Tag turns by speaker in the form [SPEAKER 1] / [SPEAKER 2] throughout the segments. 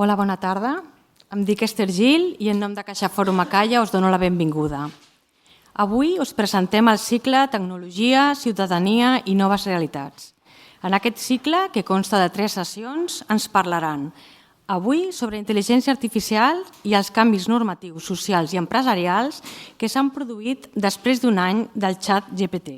[SPEAKER 1] Hola, bona tarda. Em dic Esther Gil i en nom de Caixa Fòrum Acalla us dono la benvinguda. Avui us presentem el cicle Tecnologia, Ciutadania i Noves Realitats. En aquest cicle, que consta de 3 sessions, ens parlaran avui sobre intel·ligència artificial i els canvis normatius, socials i empresarials que s'han produït després d'un any del xat GPT.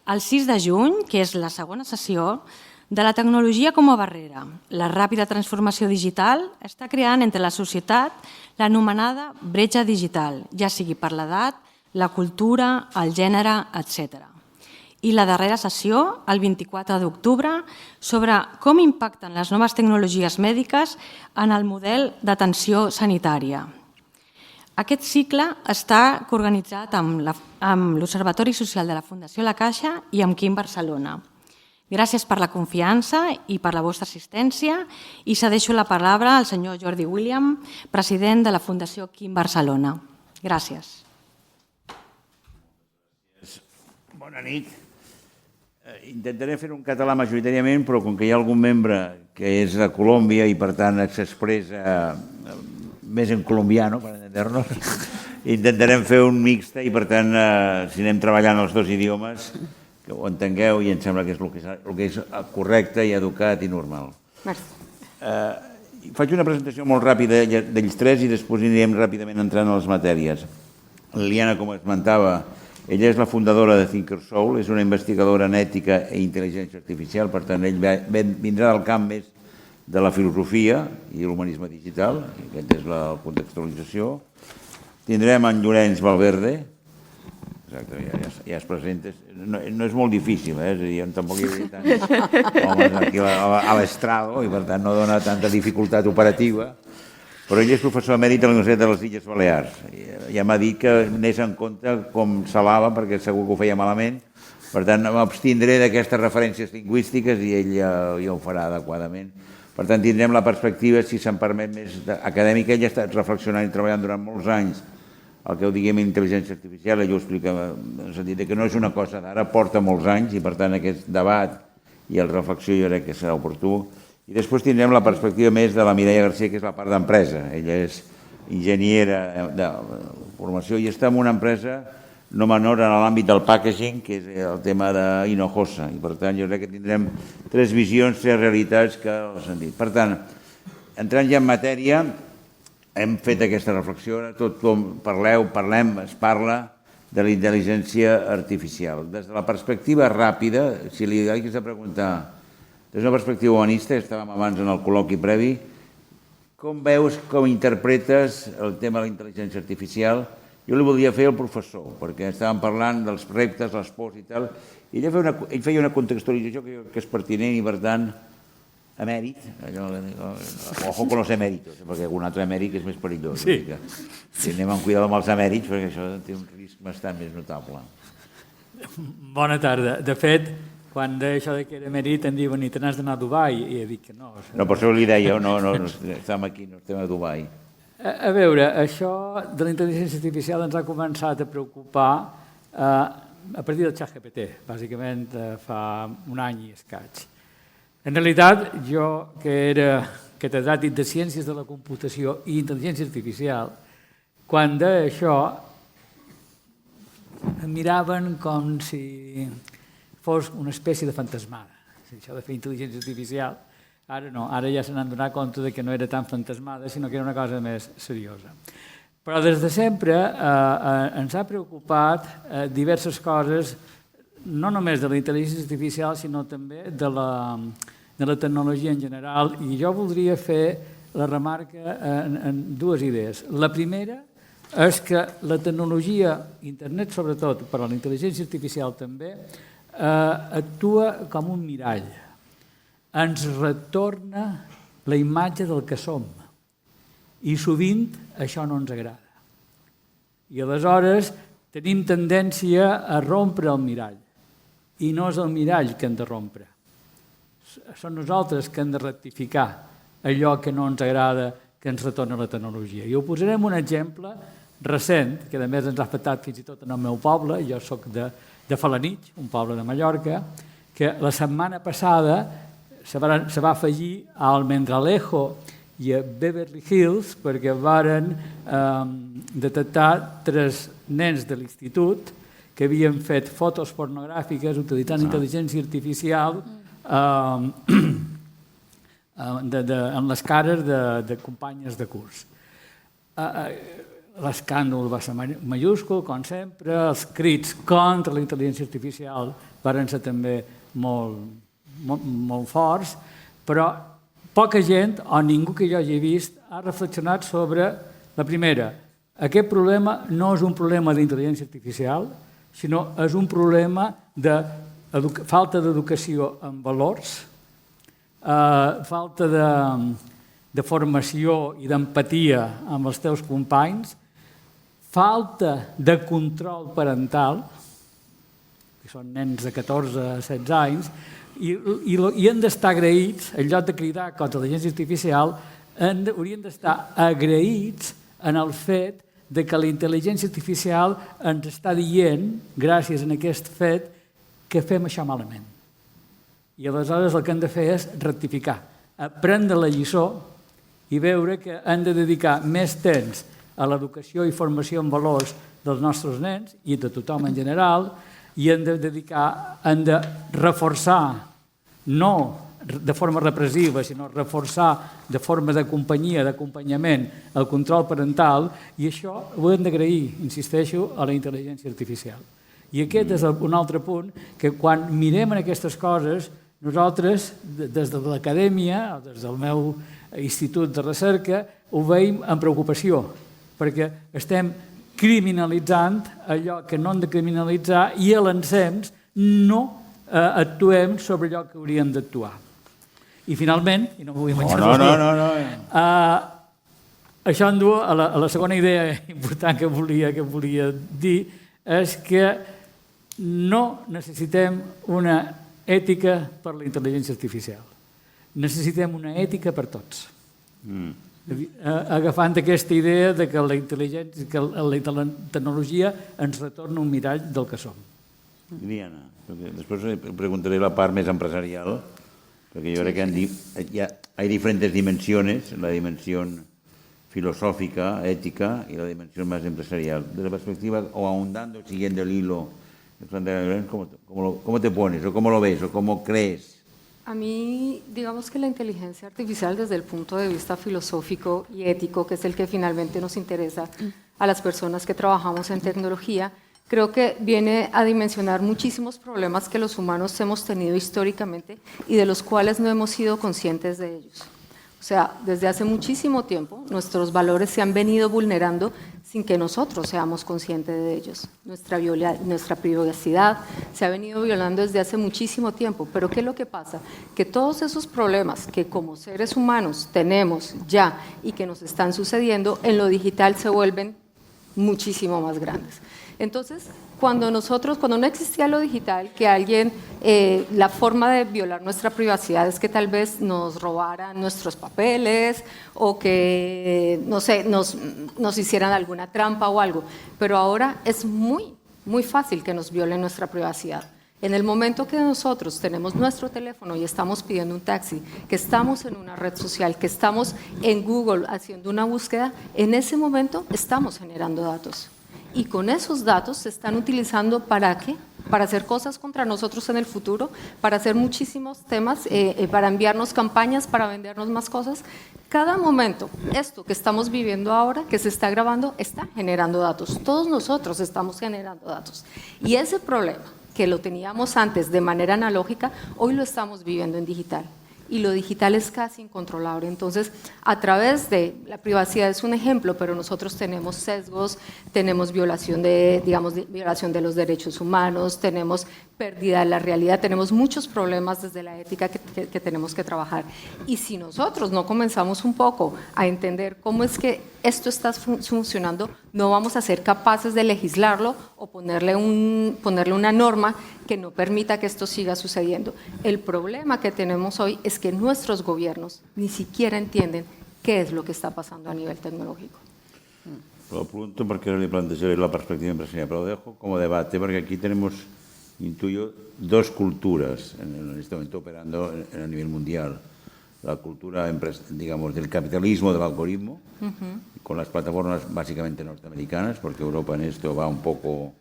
[SPEAKER 1] El 6 de juny, que és la segona sessió, de la tecnologia com a barrera. La ràpida transformació digital està creant entre la societat l'anomenada bretxa digital, ja sigui per l'edat, la cultura, el gènere, etc. I la darrera sessió, el 24 d'octubre, sobre com impacten les noves tecnologies mèdiques en el model d'atenció sanitària. Aquest cicle està coorganitzat amb l'Observatori Social de la Fundació La Caixa i amb Quim Barcelona. Gràcies per la confiança i per la vostra assistència i cedeixo la paraula al senyor Jordi William, president de la Fundació Quim Barcelona. Gràcies.
[SPEAKER 2] Bona nit. Intentaré fer un català majoritàriament, però com que hi ha algun membre que és de Colòmbia i per tant s'expressa més en colombiano, per entendre-nos, intentarem fer un mixta i per tant si anem treballant els 2 idiomes que ho entengueu i em sembla que és el que és correcte i educat i normal. Faig una presentació molt ràpida d'ells 3 i després anirem ràpidament entrant a les matèries. Liliana, com esmentava, ella és la fundadora de Thinkersoul, és una investigadora en ètica i intel·ligència artificial, per tant, ell vindrà del camp més de la filosofia i l'humanisme digital, aquesta és la contextualització. Tindrem en Llorenç Valverde, exacte, ja es presenta. No és molt difícil, és a dir, tampoc hi havia tants homes aquí a l'estrado i per tant no dona tanta dificultat operativa, però ell és professor emèrit a la Universitat de les Illes Balears. Ja m'ha dit que anés en compte com s'alava, perquè segur que ho feia malament, per tant m'abstindré d'aquestes referències lingüístiques i ell ja ho farà adequadament. Per tant, tindrem la perspectiva, si se'n permet, més acadèmica. Ell ha estat reflexionant i treballant durant molts anys el que ho diguem intel·ligència artificial, ell ho explica en el sentit que no és una cosa d'ara, porta molts anys i per tant aquest debat i la reflexió jo crec que serà oportú. I després tindrem la perspectiva més de la Mireia García, que és la part d'empresa. Ella és enginyera de formació i està en una empresa no menor en l'àmbit del packaging, que és el tema d'Hinojosa. I per tant jo crec que tindrem 3 visions, 3 realitats que l'han sentit. Per tant, entrant ja en matèria, hem fet aquesta reflexió, tothom parlem, es parla de la intel·ligència artificial. Des de la perspectiva ràpida, si li hagués de preguntar, des d'una perspectiva humanista, estàvem abans en el col·loqui previ, com veus, com interpretes el tema de la intel·ligència artificial? Jo li voldria fer al professor, perquè estàvem parlant dels reptes, les pors i tal, i ell feia una contextualització que és pertinent i per tant emèrit, ojo con los emèritos, perquè algun altre emèrit és més perillós. Si anem amb cuidado amb els emèrits, perquè això té un risc bastant més notable.
[SPEAKER 3] Bona tarda. De fet, quan deia això que era emèrit em diuen i te n'has d'anar a Dubai, i he dit que no.
[SPEAKER 2] No, per això li deia, no, estem aquí, no estem a Dubai.
[SPEAKER 3] A veure, això de la intel·ligència artificial ens ha començat a preocupar a partir del ChatGPT, bàsicament fa un any i escaig. En realitat, jo, que era catedràtic de Ciències de la Computació i Intel·ligència Artificial, quan deia això, em miraven com si fos una espècie de fantasmada. Això de fer intel·ligència artificial, ara no, ara ja se n'han donat compte que no era tan fantasmada, sinó que era una cosa més seriosa. Però des de sempre ens ha preocupat diverses coses, no només de la intel·ligència artificial, sinó també de la tecnologia en general, i jo voldria fer la remarca en 2 idees. La primera és que la tecnologia, internet sobretot, però la intel·ligència artificial també, actua com un mirall. Ens retorna la imatge del que som, i sovint això no ens agrada. I aleshores tenim tendència a rompre el mirall, i no és el mirall que hem de rompre. Són nosaltres que hem de rectificar allò que no ens agrada que ens retorna la tecnologia. I ho posarem un exemple recent, que a més ens ha afectat fins i tot en el meu poble, jo soc de Falanich, un poble de Mallorca, que la setmana passada se va afegir al Mendralejo i a Beverly Hills perquè varen detectar 3 nens de l'institut que havien fet fotos pornogràfiques utilitzant intel·ligència artificial en les cares de companyes de curs. L'escàndol va ser majúscul, com sempre, els crits contra la intel·ligència artificial van ser també molt forts, però poca gent, o ningú que jo hagi vist, ha reflexionat sobre la primera. Aquest problema no és un problema d'intel·ligència artificial, sinó és un problema de falta d'educació en valors, falta de formació i d'empatia amb els teus companys, falta de control parental, que són nens de 14 a 16 anys, i han d'estar agraïts, en lloc de cridar contra la intel·ligència artificial, haurien d'estar agraïts en el fet de que la intel·ligència artificial ens està dient, gràcies a aquest fet, que fem això malament. I aleshores el que hem de fer és rectificar, aprendre la lliçó i veure que hem de dedicar més temps a l'educació i formació en valors dels nostres nens i de tothom en general, i hem de reforçar, no de forma repressiva, sinó reforçar de forma de companyia, d'acompanyament, el control parental, i això ho hem d'agrair, insisteixo, a la intel·ligència artificial. I aquest és un altre punt que quan mirem en aquestes coses, nosaltres, des de l'acadèmia, des del meu institut de recerca, ho veiem amb preocupació, perquè estem criminalitzant allò que no hem de criminalitzar i a l'ensems no actuem sobre allò que hauríem d'actuar. I finalment, i no vull menjar això em du a la segona idea important que volia dir, és que no necessitem una ètica per la intel·ligència artificial. Necessitem una ètica per tots. Agafant aquesta idea de que la tecnologia ens retorna un mirall del que som.
[SPEAKER 2] Diana, després preguntaré la part més empresarial, porque yo creo que hay diferentes dimensiones, la dimensión filosófica, ética y la dimensión más empresarial. De la perspectiva, o ahondando, siguiendo el hilo, ¿cómo te pones, o cómo lo ves, o cómo crees?
[SPEAKER 4] A mí, digamos que la inteligencia artificial desde el punto de vista filosófico y ético, que es el que finalmente nos interesa a las personas que trabajamos en tecnología, creo que viene a dimensionar muchísimos problemas que los humanos hemos tenido históricamente y de los cuales no hemos sido conscientes de ellos. O sea, desde hace muchísimo tiempo nuestros valores se han venido vulnerando sin que nosotros seamos conscientes de ellos. Nuestra privacidad se ha venido violando desde hace muchísimo tiempo. Pero ¿qué es lo que pasa? Que todos esos problemas que como seres humanos tenemos ya y que nos están sucediendo en lo digital se vuelven muchísimo más grandes. Entonces, cuando no existía lo digital, que alguien, la forma de violar nuestra privacidad es que tal vez nos robaran nuestros papeles o que, no sé, nos hicieran alguna trampa o algo. Pero ahora es muy fácil que nos violen nuestra privacidad. En el momento que nosotros tenemos nuestro teléfono y estamos pidiendo un taxi, que estamos en una red social, que estamos en Google haciendo una búsqueda, en ese momento estamos generando datos. Y con esos datos se están utilizando ¿para qué? Para hacer cosas contra nosotros en el futuro, para hacer muchísimos temas, para enviarnos campañas, para vendernos más cosas. Cada momento, esto que estamos viviendo ahora, que se está grabando, está generando datos. Todos nosotros estamos generando datos. Y ese problema, que lo teníamos antes de manera analógica, hoy lo estamos viviendo en digital. Y lo digital es casi incontrolable. Entonces, a través de la privacidad es un ejemplo, pero nosotros tenemos sesgos, tenemos violación de los derechos humanos, tenemos pérdida de la realidad, tenemos muchos problemas desde la ética que tenemos que trabajar. Y si nosotros no comenzamos un poco a entender cómo es que esto está funcionando, no vamos a ser capaces de legislarlo o ponerle una norma que no permita que esto siga sucediendo. El problema que tenemos hoy es que nuestros gobiernos ni siquiera entienden qué es lo que está pasando a nivel tecnológico.
[SPEAKER 2] Lo apunto porque le plantearé la perspectiva empresarial, pero lo dejo como debate porque aquí tenemos, intuyo, dos culturas en este momento operando a nivel mundial. la cultura, digamos, del capitalismo del algoritmo, con las plataformas básicamente norteamericanas, porque Europa en esto va un poco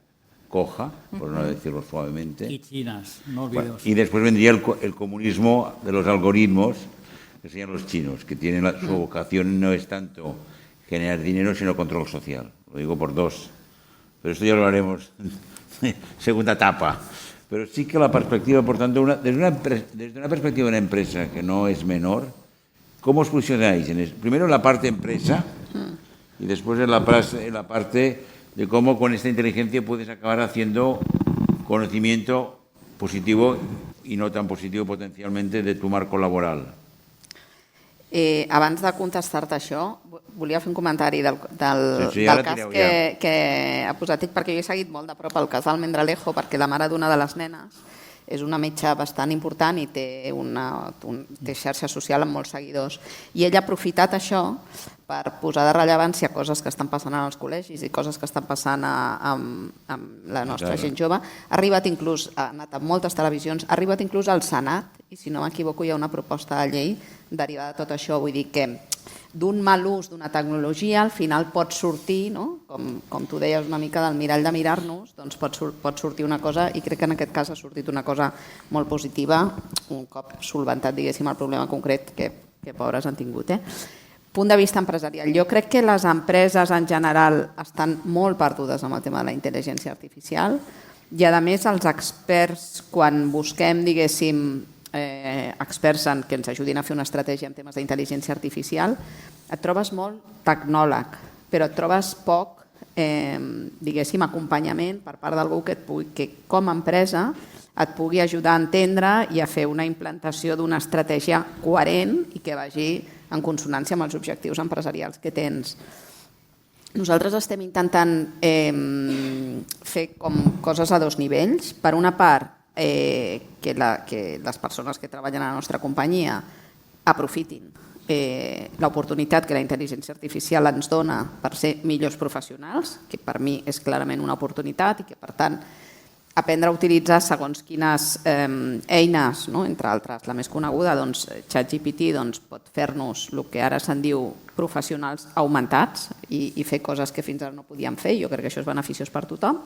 [SPEAKER 2] coja, por no decirlo suavemente.
[SPEAKER 3] Y chinas, no olvidemos.
[SPEAKER 2] Y después vendría el comunismo de los algoritmos, que serían los chinos, que tienen su vocación no es tanto generar dinero, sino control social. Lo digo por dos. Pero esto ya lo haremos segunda etapa. Pero sí que la perspectiva, por tanto, desde una perspectiva de una empresa que no es menor, ¿cómo os posicionáis? Primero en la parte empresa y después en la parte de cómo con esta inteligencia puedes acabar haciendo conocimiento positivo y no tan positivo potencialmente de tu marco laboral.
[SPEAKER 5] Abans de contestar-te això, volia fer un comentari del cas que ha posat ell, perquè jo he seguit molt de prop el cas d'Almendralejo, perquè la mare d'una de les nenes és una metge bastant important i té xarxa social amb molts seguidors. I ella ha aprofitat això per posar de rellevància coses que estan passant en els col·legis i coses que estan passant amb la nostra gent jove. Ha arribat inclús, ha anat a moltes televisions, ha arribat inclús al Senat, i si no m'equivoco hi ha una proposta de llei derivada de tot això. Vull dir que d'un mal ús d'una tecnologia al final pot sortir, com tu deies una mica del mirall de mirar-nos, doncs pot sortir una cosa, i crec que en aquest cas ha sortit una cosa molt positiva, un cop solventat, diguéssim, el problema concret que pobres han tingut. Punt de vista empresarial. Jo crec que les empreses en general estan molt perdudes amb el tema de la intel·ligència artificial i, a més, els experts, quan busquem, diguéssim, experts que ens ajudin a fer una estratègia en temes d'intel·ligència artificial, et trobes molt tecnòleg, però et trobes poc, diguéssim, acompanyament per part d'algú que com a empresa et pugui ajudar a entendre i a fer una implantació d'una estratègia coherent i que vagi en consonància amb els objectius empresarials que tens. Nosaltres estem intentant fer com coses a dos nivells. Per una part, que les persones que treballen a la nostra companyia aprofitin l'oportunitat que la intel·ligència artificial ens dona per ser millors professionals, que per mi és clarament una oportunitat, i que, per tant, aprendre a utilitzar segons quines eines, entre altres, la més coneguda, ChatGPT, pot fer-nos el que ara se'n diu professionals augmentats i fer coses que fins ara no podíem fer. Jo crec que això és beneficiós per tothom,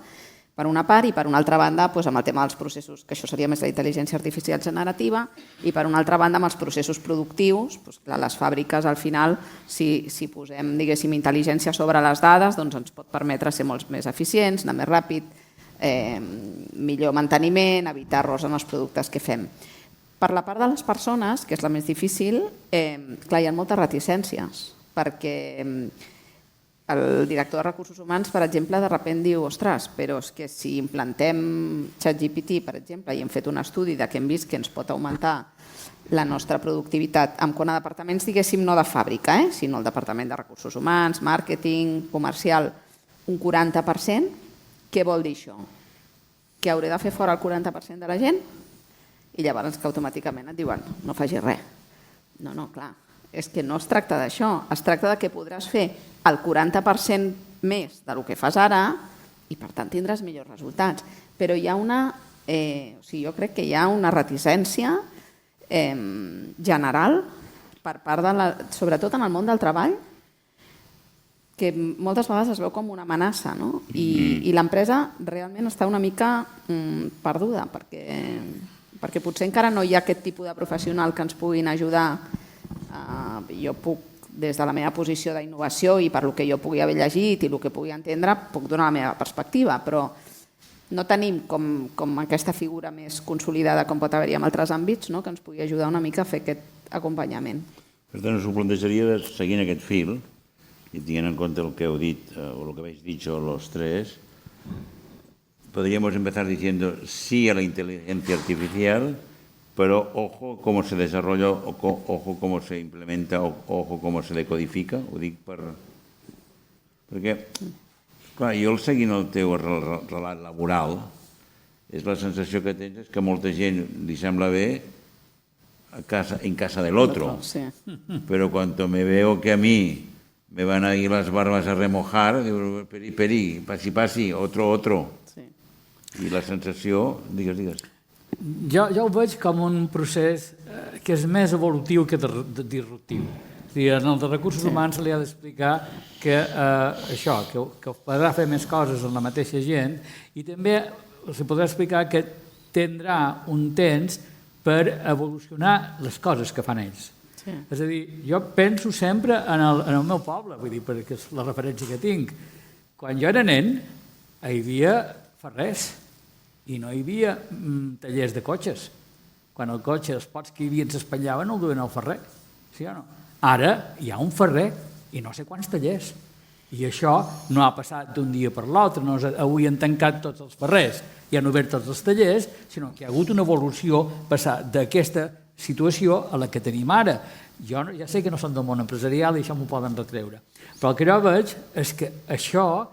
[SPEAKER 5] per una part, i per una altra banda amb el tema dels processos, que això seria més la intel·ligència artificial generativa, i per una altra banda amb els processos productius, les fàbriques al final, si posem, diguéssim, intel·ligència sobre les dades, doncs ens pot permetre ser molt més eficients, anar més ràpid, millor manteniment, evitar errors en els productes que fem. Per la part de les persones, que és la més difícil, clar, hi ha moltes reticències, perquè el director de Recursos Humans, per exemple, de sobte diu, ostres, però és que si implantem ChatGPT, per exemple, i hem fet un estudi que hem vist que ens pot augmentar la nostra productivitat amb quant a departaments, diguéssim, no de fàbrica, sinó el departament de Recursos Humans, màrqueting, comercial, un 40%, què vol dir això? Que hauré de fer fora el 40% de la gent? I llavors que automàticament et diuen, no facis res. No, clar, és que no es tracta d'això, es tracta que podràs fer el 40% més del que fas ara i, per tant, tindràs millors resultats. Però hi ha jo crec que hi ha una reticència general per part, sobretot en el món del treball, que moltes vegades es veu com una amenaça, i l'empresa realment està una mica perduda, perquè potser encara no hi ha aquest tipus de professional que ens puguin ajudar. Jo puc, des de la meva posició d'innovació i per el que jo pugui haver llegit i el que pugui entendre, puc donar la meva perspectiva, però no tenim com aquesta figura més consolidada com pot haver-hi en altres àmbits, que ens pugui ajudar una mica a fer aquest acompanyament.
[SPEAKER 2] Per tant, us ho plantejaria seguint aquest fil, y teniendo en cuenta lo que he dicho, o lo que habéis dicho los tres, podríamos empezar diciendo sí a la inteligencia artificial, pero ojo cómo se desarrolla, ojo cómo se implementa, ojo cómo se decodifica. Ho dic perquè, clar, jo seguint el teu relat laboral, és la sensació que tens és que molta gent li sembla bé en casa del otro, pero cuando me veo que a mí me van a ir las barbas a remojar, digo, peri, passi, otro. Sí. I la sensació, digues.
[SPEAKER 3] Jo ho veig com un procés que és més evolutiu que disruptiu. És a dir, en els recursos humans se li ha d'explicar que això, que podrà fer més coses amb la mateixa gent i també se podrà explicar que tindrà un temps per evolucionar les coses que fan ells. Sí. És a dir, jo penso sempre en el meu poble, vull dir, perquè és la referència que tinc. Quan jo era nen, hi havia ferrers i no hi havia tallers de cotxes. Quan el cotxe, els pots que hi havia s'espanyaven, el duien al ferrer, sí o no? Ara hi ha un ferrer i no sé quants tallers. I això no ha passat d'un dia per l'altre, no avui han tancat tots els ferrers i han obert tots els tallers, sinó que hi ha hagut una evolució passar d'aquesta situació a la que tenim ara. Jo ja sé que no són del món empresarial i això m'ho poden retreure, però el que jo veig és que això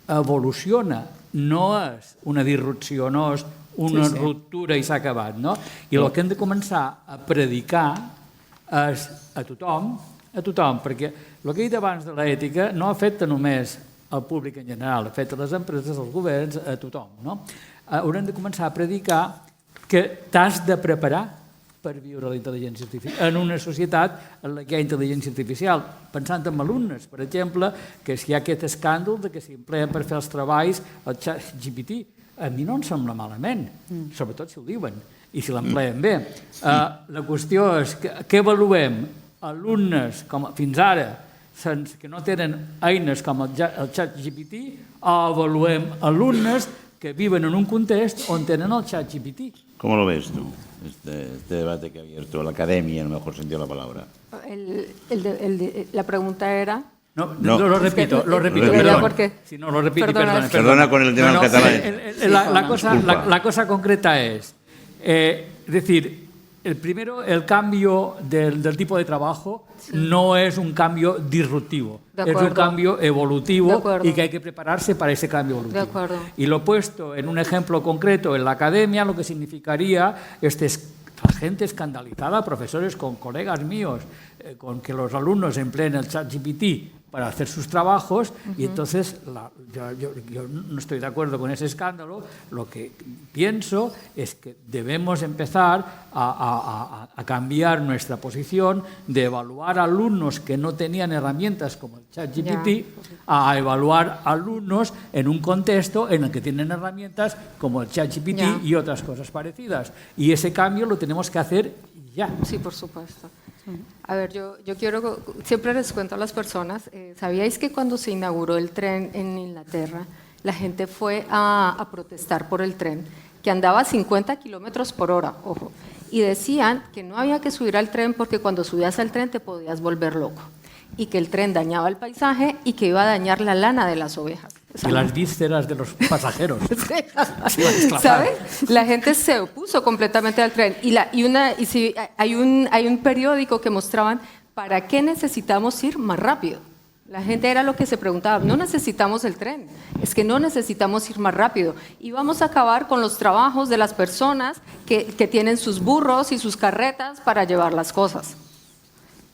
[SPEAKER 3] evoluciona, no és una disrupció, no és una ruptura i s'ha acabat, no? I el que hem de començar a predicar és a tothom, perquè el que he dit abans de l'ètica no afecta només al públic en general, afecta les empreses, als governs, a tothom, no? Haurem de començar a predicar que t'has de preparar per viure la intel·ligència artificial en una societat en què hi ha intel·ligència artificial. Pensant en alumnes, per exemple, que si hi ha aquest escàndol de que s'empleen per fer els treballs el ChatGPT, a mi no em sembla malament, sobretot si ho diuen i si l'empleen bé. La qüestió és que avaluem alumnes com fins ara que no tenen eines com el ChatGPT o avaluem alumnes que viven en un context on tenen el ChatGPT.
[SPEAKER 2] ¿Cómo lo ves tú, este debate que ha abierto la academia, en el mejor sentido de la palabra?
[SPEAKER 4] La pregunta era...
[SPEAKER 3] No, lo repito,
[SPEAKER 4] perdón. ¿Por qué?
[SPEAKER 3] Si no, lo repito,
[SPEAKER 2] Perdona con el tema del catalán.
[SPEAKER 3] La cosa concreta es decir, el cambio del tipo de trabajo no es un cambio disruptivo, es un cambio evolutivo y que hay que prepararse para ese cambio evolutivo. Y lo he puesto en un ejemplo concreto en la academia, lo que significaría la gente escandalizada, profesores con colegas míos, con que los alumnos empleen el ChatGPT para hacer sus trabajos y entonces yo no estoy de acuerdo con ese escándalo. Lo que pienso es que debemos empezar a cambiar nuestra posición de evaluar alumnos que no tenían herramientas como el ChatGPT a evaluar alumnos en un contexto en el que tienen herramientas como el ChatGPT y otras cosas parecidas. Y ese cambio lo tenemos que hacer ya.
[SPEAKER 4] Sí, por supuesto. A ver, yo quiero, siempre les cuento a las personas, ¿sabíais que cuando se inauguró el tren en Inglaterra, la gente fue a protestar por el tren, que andaba a 50 kilómetros por hora, ojo, y decían que no había que subir al tren porque cuando subías al tren te podías volver loco, y que el tren dañaba el paisaje y que iba a dañar la lana de las ovejas?
[SPEAKER 3] Y las vísceras de los pasajeros.
[SPEAKER 4] ¿Sabes? La gente se opuso completamente al tren. Hay un periódico que mostraban ¿para qué necesitamos ir más rápido? La gente era lo que se preguntaba, no necesitamos el tren, es que no necesitamos ir más rápido. Y vamos a acabar con los trabajos de las personas que tienen sus burros y sus carretas para llevar las cosas.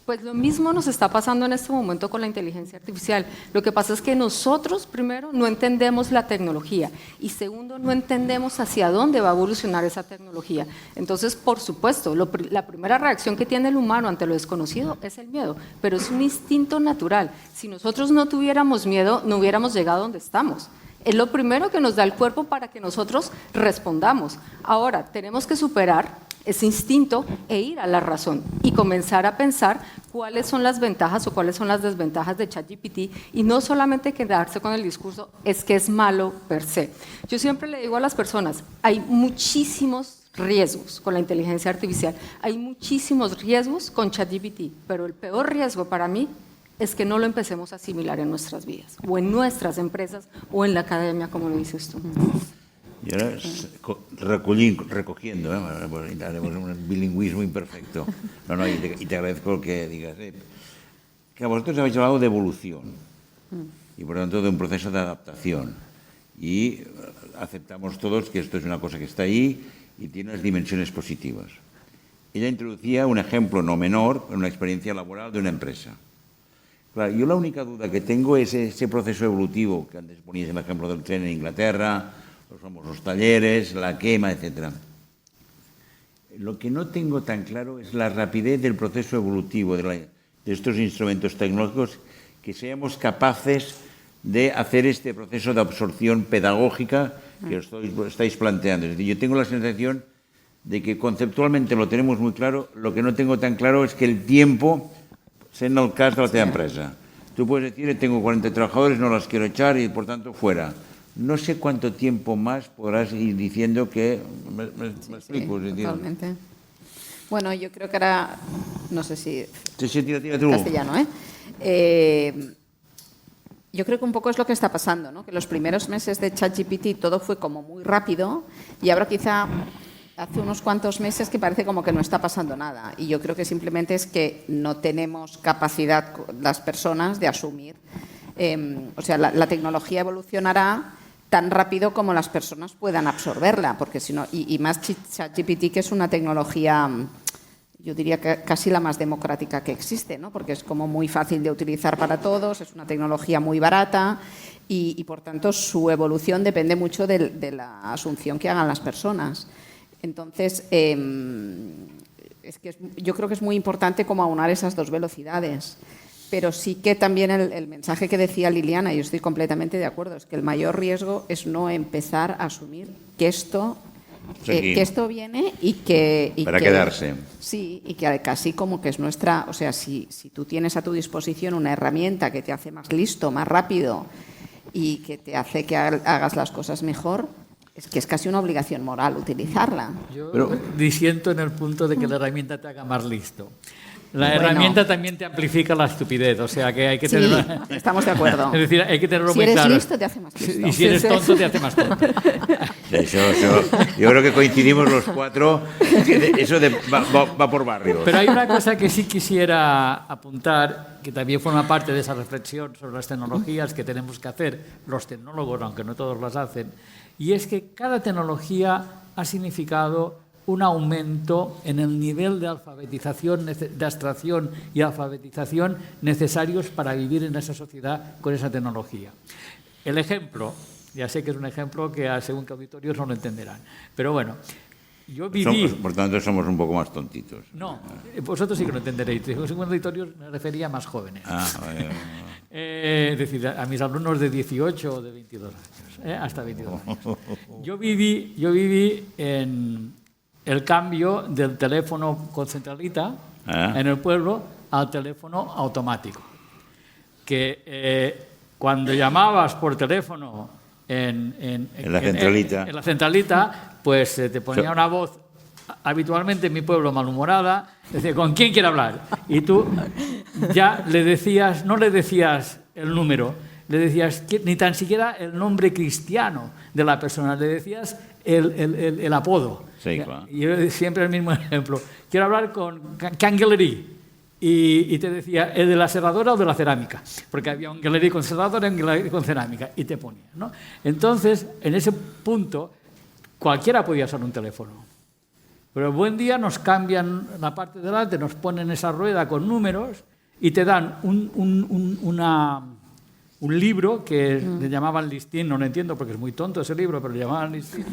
[SPEAKER 4] Pues lo mismo nos está pasando en este momento con la inteligencia artificial. Lo que pasa es que nosotros, primero, no entendemos la tecnología y segundo, no entendemos hacia dónde va a evolucionar esa tecnología. Entonces, por supuesto, la primera reacción que tiene el humano ante lo desconocido es el miedo, pero es un instinto natural. Si nosotros no tuviéramos miedo, no hubiéramos llegado a donde estamos. Es lo primero que nos da el cuerpo para que nosotros respondamos. Ahora, tenemos que superar ese instinto e ir a la razón y comenzar a pensar cuáles son las ventajas o cuáles son las desventajas de ChatGPT y no solamente quedarse con el discurso es que es malo per se. Yo siempre le digo a las personas, hay muchísimos riesgos con la inteligencia artificial, hay muchísimos riesgos con ChatGPT, pero el peor riesgo para mí es que no lo empecemos a asimilar en nuestras vidas o en nuestras empresas o en la academia, como lo dices tú.
[SPEAKER 2] Y ahora recogiendo, haremos un bilingüismo imperfecto. No, y te agradezco que digas que vosotros habéis hablado de evolución y por lo tanto de un proceso de adaptación. Y aceptamos todos que esto es una cosa que está ahí y tiene unas dimensiones positivas. Ella introducía un ejemplo no menor en una experiencia laboral de una empresa. Claro, yo la única duda que tengo es ese proceso evolutivo que antes ponías el ejemplo del tren en Inglaterra, los famosos talleres, la quema, etc. Lo que no tengo tan claro es la rapidez del proceso evolutivo de estos instrumentos tecnológicos, que seamos capaces de hacer este proceso de absorción pedagógica que estáis planteando. Es decir, yo tengo la sensación de que conceptualmente lo tenemos muy claro, lo que no tengo tan claro es que el tiempo, en el caso de la teva empresa, tú puedes decir, tengo 40 trabajadores, no las quiero echar y por tanto fuera. No sé cuánto tiempo más podrás ir diciendo que... ¿Me explico?
[SPEAKER 5] Sí, totalmente. Bueno, yo creo que ahora, no sé si...
[SPEAKER 2] Sí, tira tú.
[SPEAKER 5] Castellano, yo creo que un poco es lo que está pasando, ¿no? Que los primeros meses de ChatGPT todo fue como muy rápido y ahora quizá hace unos cuantos meses que parece como que no está pasando nada. Y yo creo que simplemente es que no tenemos capacidad las personas de asumir. O sea, la tecnología evolucionará tan rápido como las personas puedan absorberla, porque si no, y más ChatGPT, que es una tecnología, yo diría que casi la más democrática que existe, ¿no? Porque es como muy fácil de utilizar para todos, es una tecnología muy barata y por tanto su evolución depende mucho de la asunción que hagan las personas. Entonces, yo creo que es muy importante como aunar esas dos velocidades. Pero sí que también el mensaje que decía Liliana, y yo estoy completamente de acuerdo, es que el mayor riesgo es no empezar a asumir que esto viene y que...
[SPEAKER 2] Para quedarse.
[SPEAKER 5] Sí, y que casi como que es nuestra... O sea, si tú tienes a tu disposición una herramienta que te hace más listo, más rápido y que te hace que hagas las cosas mejor, es que es casi una obligación moral utilizarla.
[SPEAKER 3] Yo disiento en el punto de que la herramienta te haga más listo. La
[SPEAKER 5] Bueno,
[SPEAKER 3] herramienta también te amplifica la estupidez, o sea que hay que tener...
[SPEAKER 5] Sí, estamos de acuerdo.
[SPEAKER 3] Es decir, hay que tenerlo
[SPEAKER 5] Si
[SPEAKER 3] muy
[SPEAKER 5] eres
[SPEAKER 3] claro.
[SPEAKER 5] listo, te hace más listo.
[SPEAKER 3] Y si eres tonto, te hace más tonto.
[SPEAKER 2] Yo creo que coincidimos los cuatro, eso va por barrios.
[SPEAKER 3] Pero hay una cosa que sí quisiera apuntar, que también forma parte de esa reflexión sobre las tecnologías que tenemos que hacer los tecnólogos, aunque no todos las hacen, y es que cada tecnología ha significado un aumento en el nivel de alfabetización, de abstracción y alfabetización necesarios para vivir en esa sociedad con esa tecnología. El ejemplo, ya sé que es un ejemplo que según qué auditorios no lo entenderán, pero bueno, yo viví...
[SPEAKER 2] Por tanto, somos un poco más tontitos.
[SPEAKER 3] No, vosotros sí que lo entenderéis. Según auditorios me refería a más jóvenes. Es decir, a mis alumnos de 18 o de 22 años, hasta 22 años. Yo viví en el cambio del teléfono con centralita en el pueblo al teléfono automático. Que cuando llamabas por teléfono en la centralita, pues te ponía una voz habitualmente en mi pueblo malhumorada, decía, ¿con quién quiere hablar? Y tú ya le decías, no le decías el número, le decías ni tan siquiera el nombre cristiano de la persona, le decías el apodo.
[SPEAKER 2] Sí, claro.
[SPEAKER 3] Y yo siempre el mismo ejemplo. Quiero hablar con Canguelerí. Y te decía, ¿el de la serradora o de la cerámica? Porque había un Canguelerí con serradora y un Canguelerí con cerámica. Y te ponía, ¿no? Entonces, en ese punto, cualquiera podía usar un teléfono. Pero buen día nos cambian la parte de delante, nos ponen esa rueda con números y te dan un libro que le llamaban listín, no lo entiendo porque es muy tonto ese libro, pero le llamaban listín,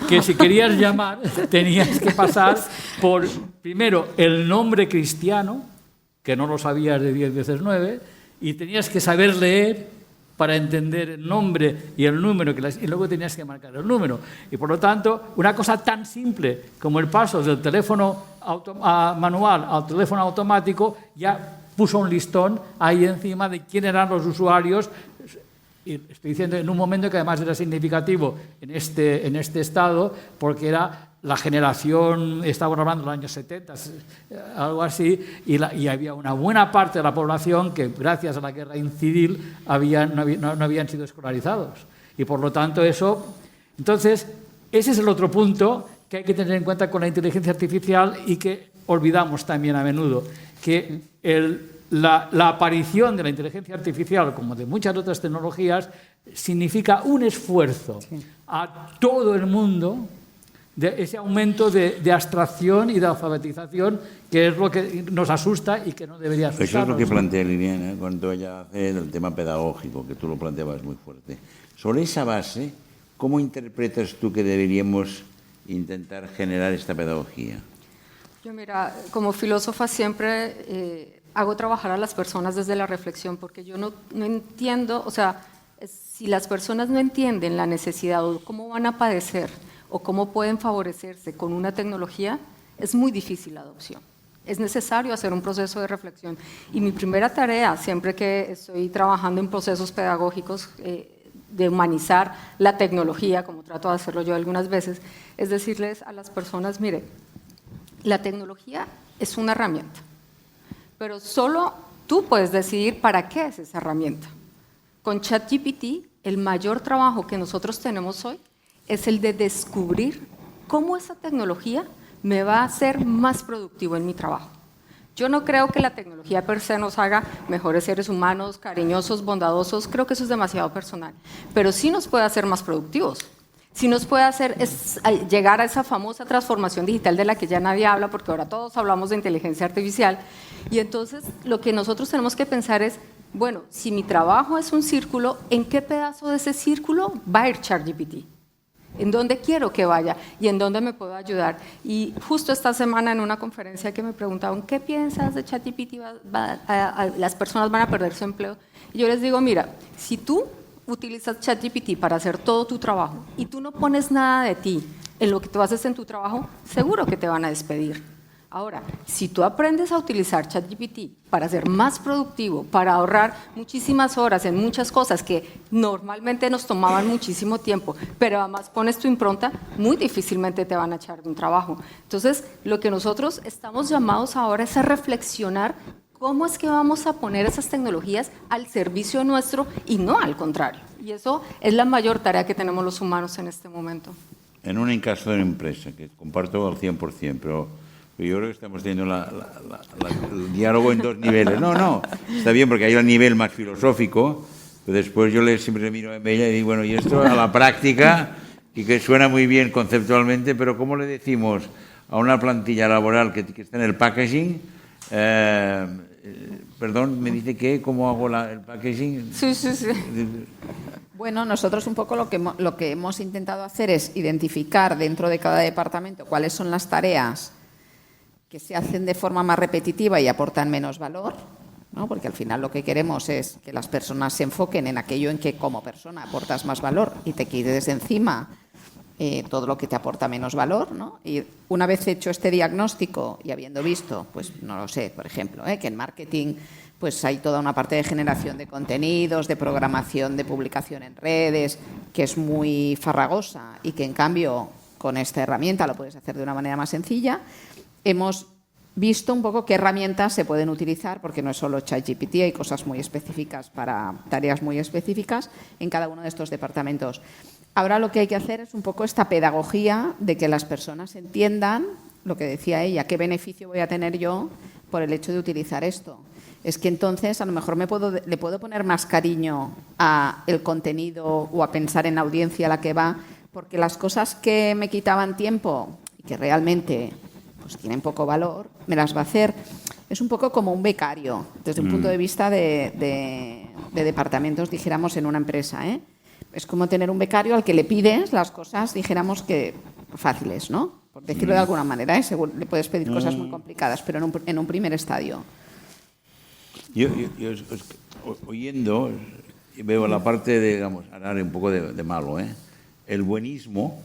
[SPEAKER 3] que si querías llamar tenías que pasar por, primero, el nombre cristiano, que no lo sabías de 10 veces 9, y tenías que saber leer para entender el nombre y el número, y luego tenías que marcar el número. Y por lo tanto, una cosa tan simple como el paso del teléfono manual al teléfono automático ya puso un listón ahí encima de quién eran los usuarios. Y estoy diciendo en un momento que además era significativo en este estado, porque era la generación, estábamos hablando de los años 70, algo así, y había una buena parte de la población que gracias a la guerra civil no habían sido escolarizados. Y por lo tanto eso... Entonces, ese es el otro punto que hay que tener en cuenta con la inteligencia artificial y que olvidamos también a menudo, que la aparición de la inteligencia artificial, como de muchas otras tecnologías, significa un esfuerzo a todo el mundo de ese aumento de abstracción y de alfabetización, que es lo que nos asusta y que no debería asustarnos.
[SPEAKER 2] Eso es lo que plantea Liliana cuando ella hace el tema pedagógico, que tú lo planteabas muy fuerte. Sobre esa base, ¿cómo interpretas tú que deberíamos intentar generar esta pedagogía?
[SPEAKER 4] Yo, mira, como filósofa siempre hago trabajar a las personas desde la reflexión, porque yo no entiendo, o sea, si las personas no entienden la necesidad o cómo van a padecer o cómo pueden favorecerse con una tecnología, es muy difícil la adopción. Es necesario hacer un proceso de reflexión. Y mi primera tarea, siempre que estoy trabajando en procesos pedagógicos, de humanizar la tecnología, como trato de hacerlo yo algunas veces, es decirles a las personas, mire, la tecnología es una herramienta, pero solo tú puedes decidir para qué es esa herramienta. Con ChatGPT, el mayor trabajo que nosotros tenemos hoy es el de descubrir cómo esa tecnología me va a hacer más productivo en mi trabajo. Yo no creo que la tecnología per se nos haga mejores seres humanos, cariñosos, bondadosos, creo que eso es demasiado personal, pero sí nos puede hacer más productivos. Sí nos puede hacer llegar a esa famosa transformación digital de la que ya nadie habla, porque ahora todos hablamos de inteligencia artificial, y entonces lo que nosotros tenemos que pensar es, bueno, si mi trabajo es un círculo, ¿en qué pedazo de ese círculo va a ir ChatGPT? ¿En dónde quiero que vaya? ¿Y en dónde me puedo ayudar? Y justo esta semana en una conferencia que me preguntaban, ¿qué piensas de ChatGPT? Las personas van a perder su empleo. Y yo les digo, mira, si tú utilizas ChatGPT para hacer todo tu trabajo y tú no pones nada de ti en lo que tú haces en tu trabajo, seguro que te van a despedir. Ahora, si tú aprendes a utilizar ChatGPT para ser más productivo, para ahorrar muchísimas horas en muchas cosas que normalmente nos tomaban muchísimo tiempo, pero además pones tu impronta, muy difícilmente te van a echar de un trabajo. Entonces, lo que nosotros estamos llamados ahora es a reflexionar cómo es que vamos a poner esas tecnologías al servicio nuestro y no al contrario. Y eso es la mayor tarea que tenemos los humanos en este momento.
[SPEAKER 2] En un caso de una empresa, que comparto al 100%, pero yo creo que estamos teniendo el diálogo en dos niveles. No, está bien porque hay un nivel más filosófico, pero después yo siempre le miro a ella y digo, bueno, y esto a la práctica, y que suena muy bien conceptualmente, pero ¿cómo le decimos a una plantilla laboral que está en el packaging? Perdón, me dice que cómo hago el packaging.
[SPEAKER 4] Sí.
[SPEAKER 5] Bueno, nosotros un poco lo que hemos intentado hacer es identificar dentro de cada departamento cuáles son las tareas que se hacen de forma más repetitiva y aportan menos valor, ¿no? Porque al final lo que queremos es que las personas se enfoquen en aquello en que como persona aportas más valor y te quites de encima todo lo que te aporta menos valor, ¿no? Y una vez hecho este diagnóstico y habiendo visto, pues no lo sé, por ejemplo, que en marketing pues hay toda una parte de generación de contenidos, de programación, de publicación en redes, que es muy farragosa y que en cambio con esta herramienta lo puedes hacer de una manera más sencilla. Hemos visto un poco qué herramientas se pueden utilizar, porque no es solo ChatGPT, hay cosas muy específicas para tareas muy específicas en cada uno de estos departamentos. Ahora lo que hay que hacer es un poco esta pedagogía de que las personas entiendan lo que decía ella, qué beneficio voy a tener yo por el hecho de utilizar esto. Es que entonces a lo mejor le puedo poner más cariño a el contenido o a pensar en la audiencia a la que va, porque las cosas que me quitaban tiempo y que realmente pues tienen poco valor, me las va a hacer. Es un poco como un becario, desde un punto de vista de departamentos, dijéramos, en una empresa, Es como tener un becario al que le pides las cosas, dijéramos, que fáciles, ¿no? Por decirlo de alguna manera, Seguro, le puedes pedir cosas muy complicadas, pero en un primer estadio.
[SPEAKER 2] Yo oyendo, veo la parte, digamos, hablar un poco de malo, El buenismo,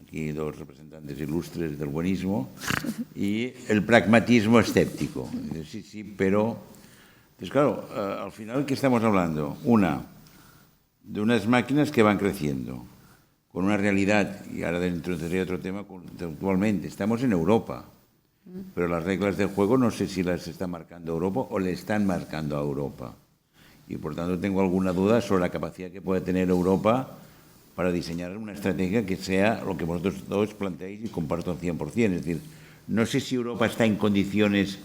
[SPEAKER 2] aquí dos representantes ilustres del buenismo, y el pragmatismo escéptico. Sí, pero... Entonces, claro, al final, ¿qué estamos hablando? De unas máquinas que van creciendo, con una realidad, y ahora dentro de otro tema, actualmente estamos en Europa, pero las reglas del juego no sé si las está marcando Europa o le están marcando a Europa. Y por tanto tengo alguna duda sobre la capacidad que puede tener Europa para diseñar una estrategia que sea lo que vosotros dos planteáis y comparto al 100%. Es decir, no sé si Europa está en condiciones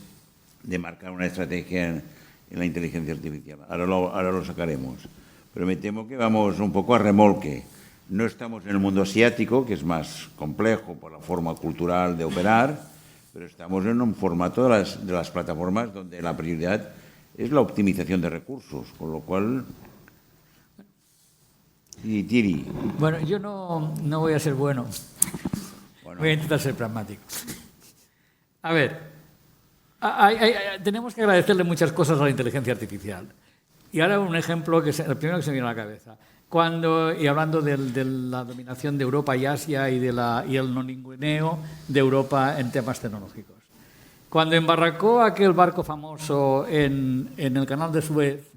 [SPEAKER 2] de marcar una estrategia en la inteligencia artificial. Ahora lo sacaremos. Pero me temo que vamos un poco a remolque. No estamos en el mundo asiático, que es más complejo por la forma cultural de operar, pero estamos en un formato de las plataformas donde la prioridad es la optimización de recursos, con lo cual... Tiri.
[SPEAKER 3] Bueno, yo no voy a ser bueno, Voy a intentar ser pragmático. A ver, tenemos que agradecerle muchas cosas a la inteligencia artificial. Y ahora un ejemplo, que es el primero que se me viene a la cabeza. Y hablando de la dominación de Europa y Asia y el no-ninguneo de Europa en temas tecnológicos. Cuando embarracó aquel barco famoso en el canal de Suez,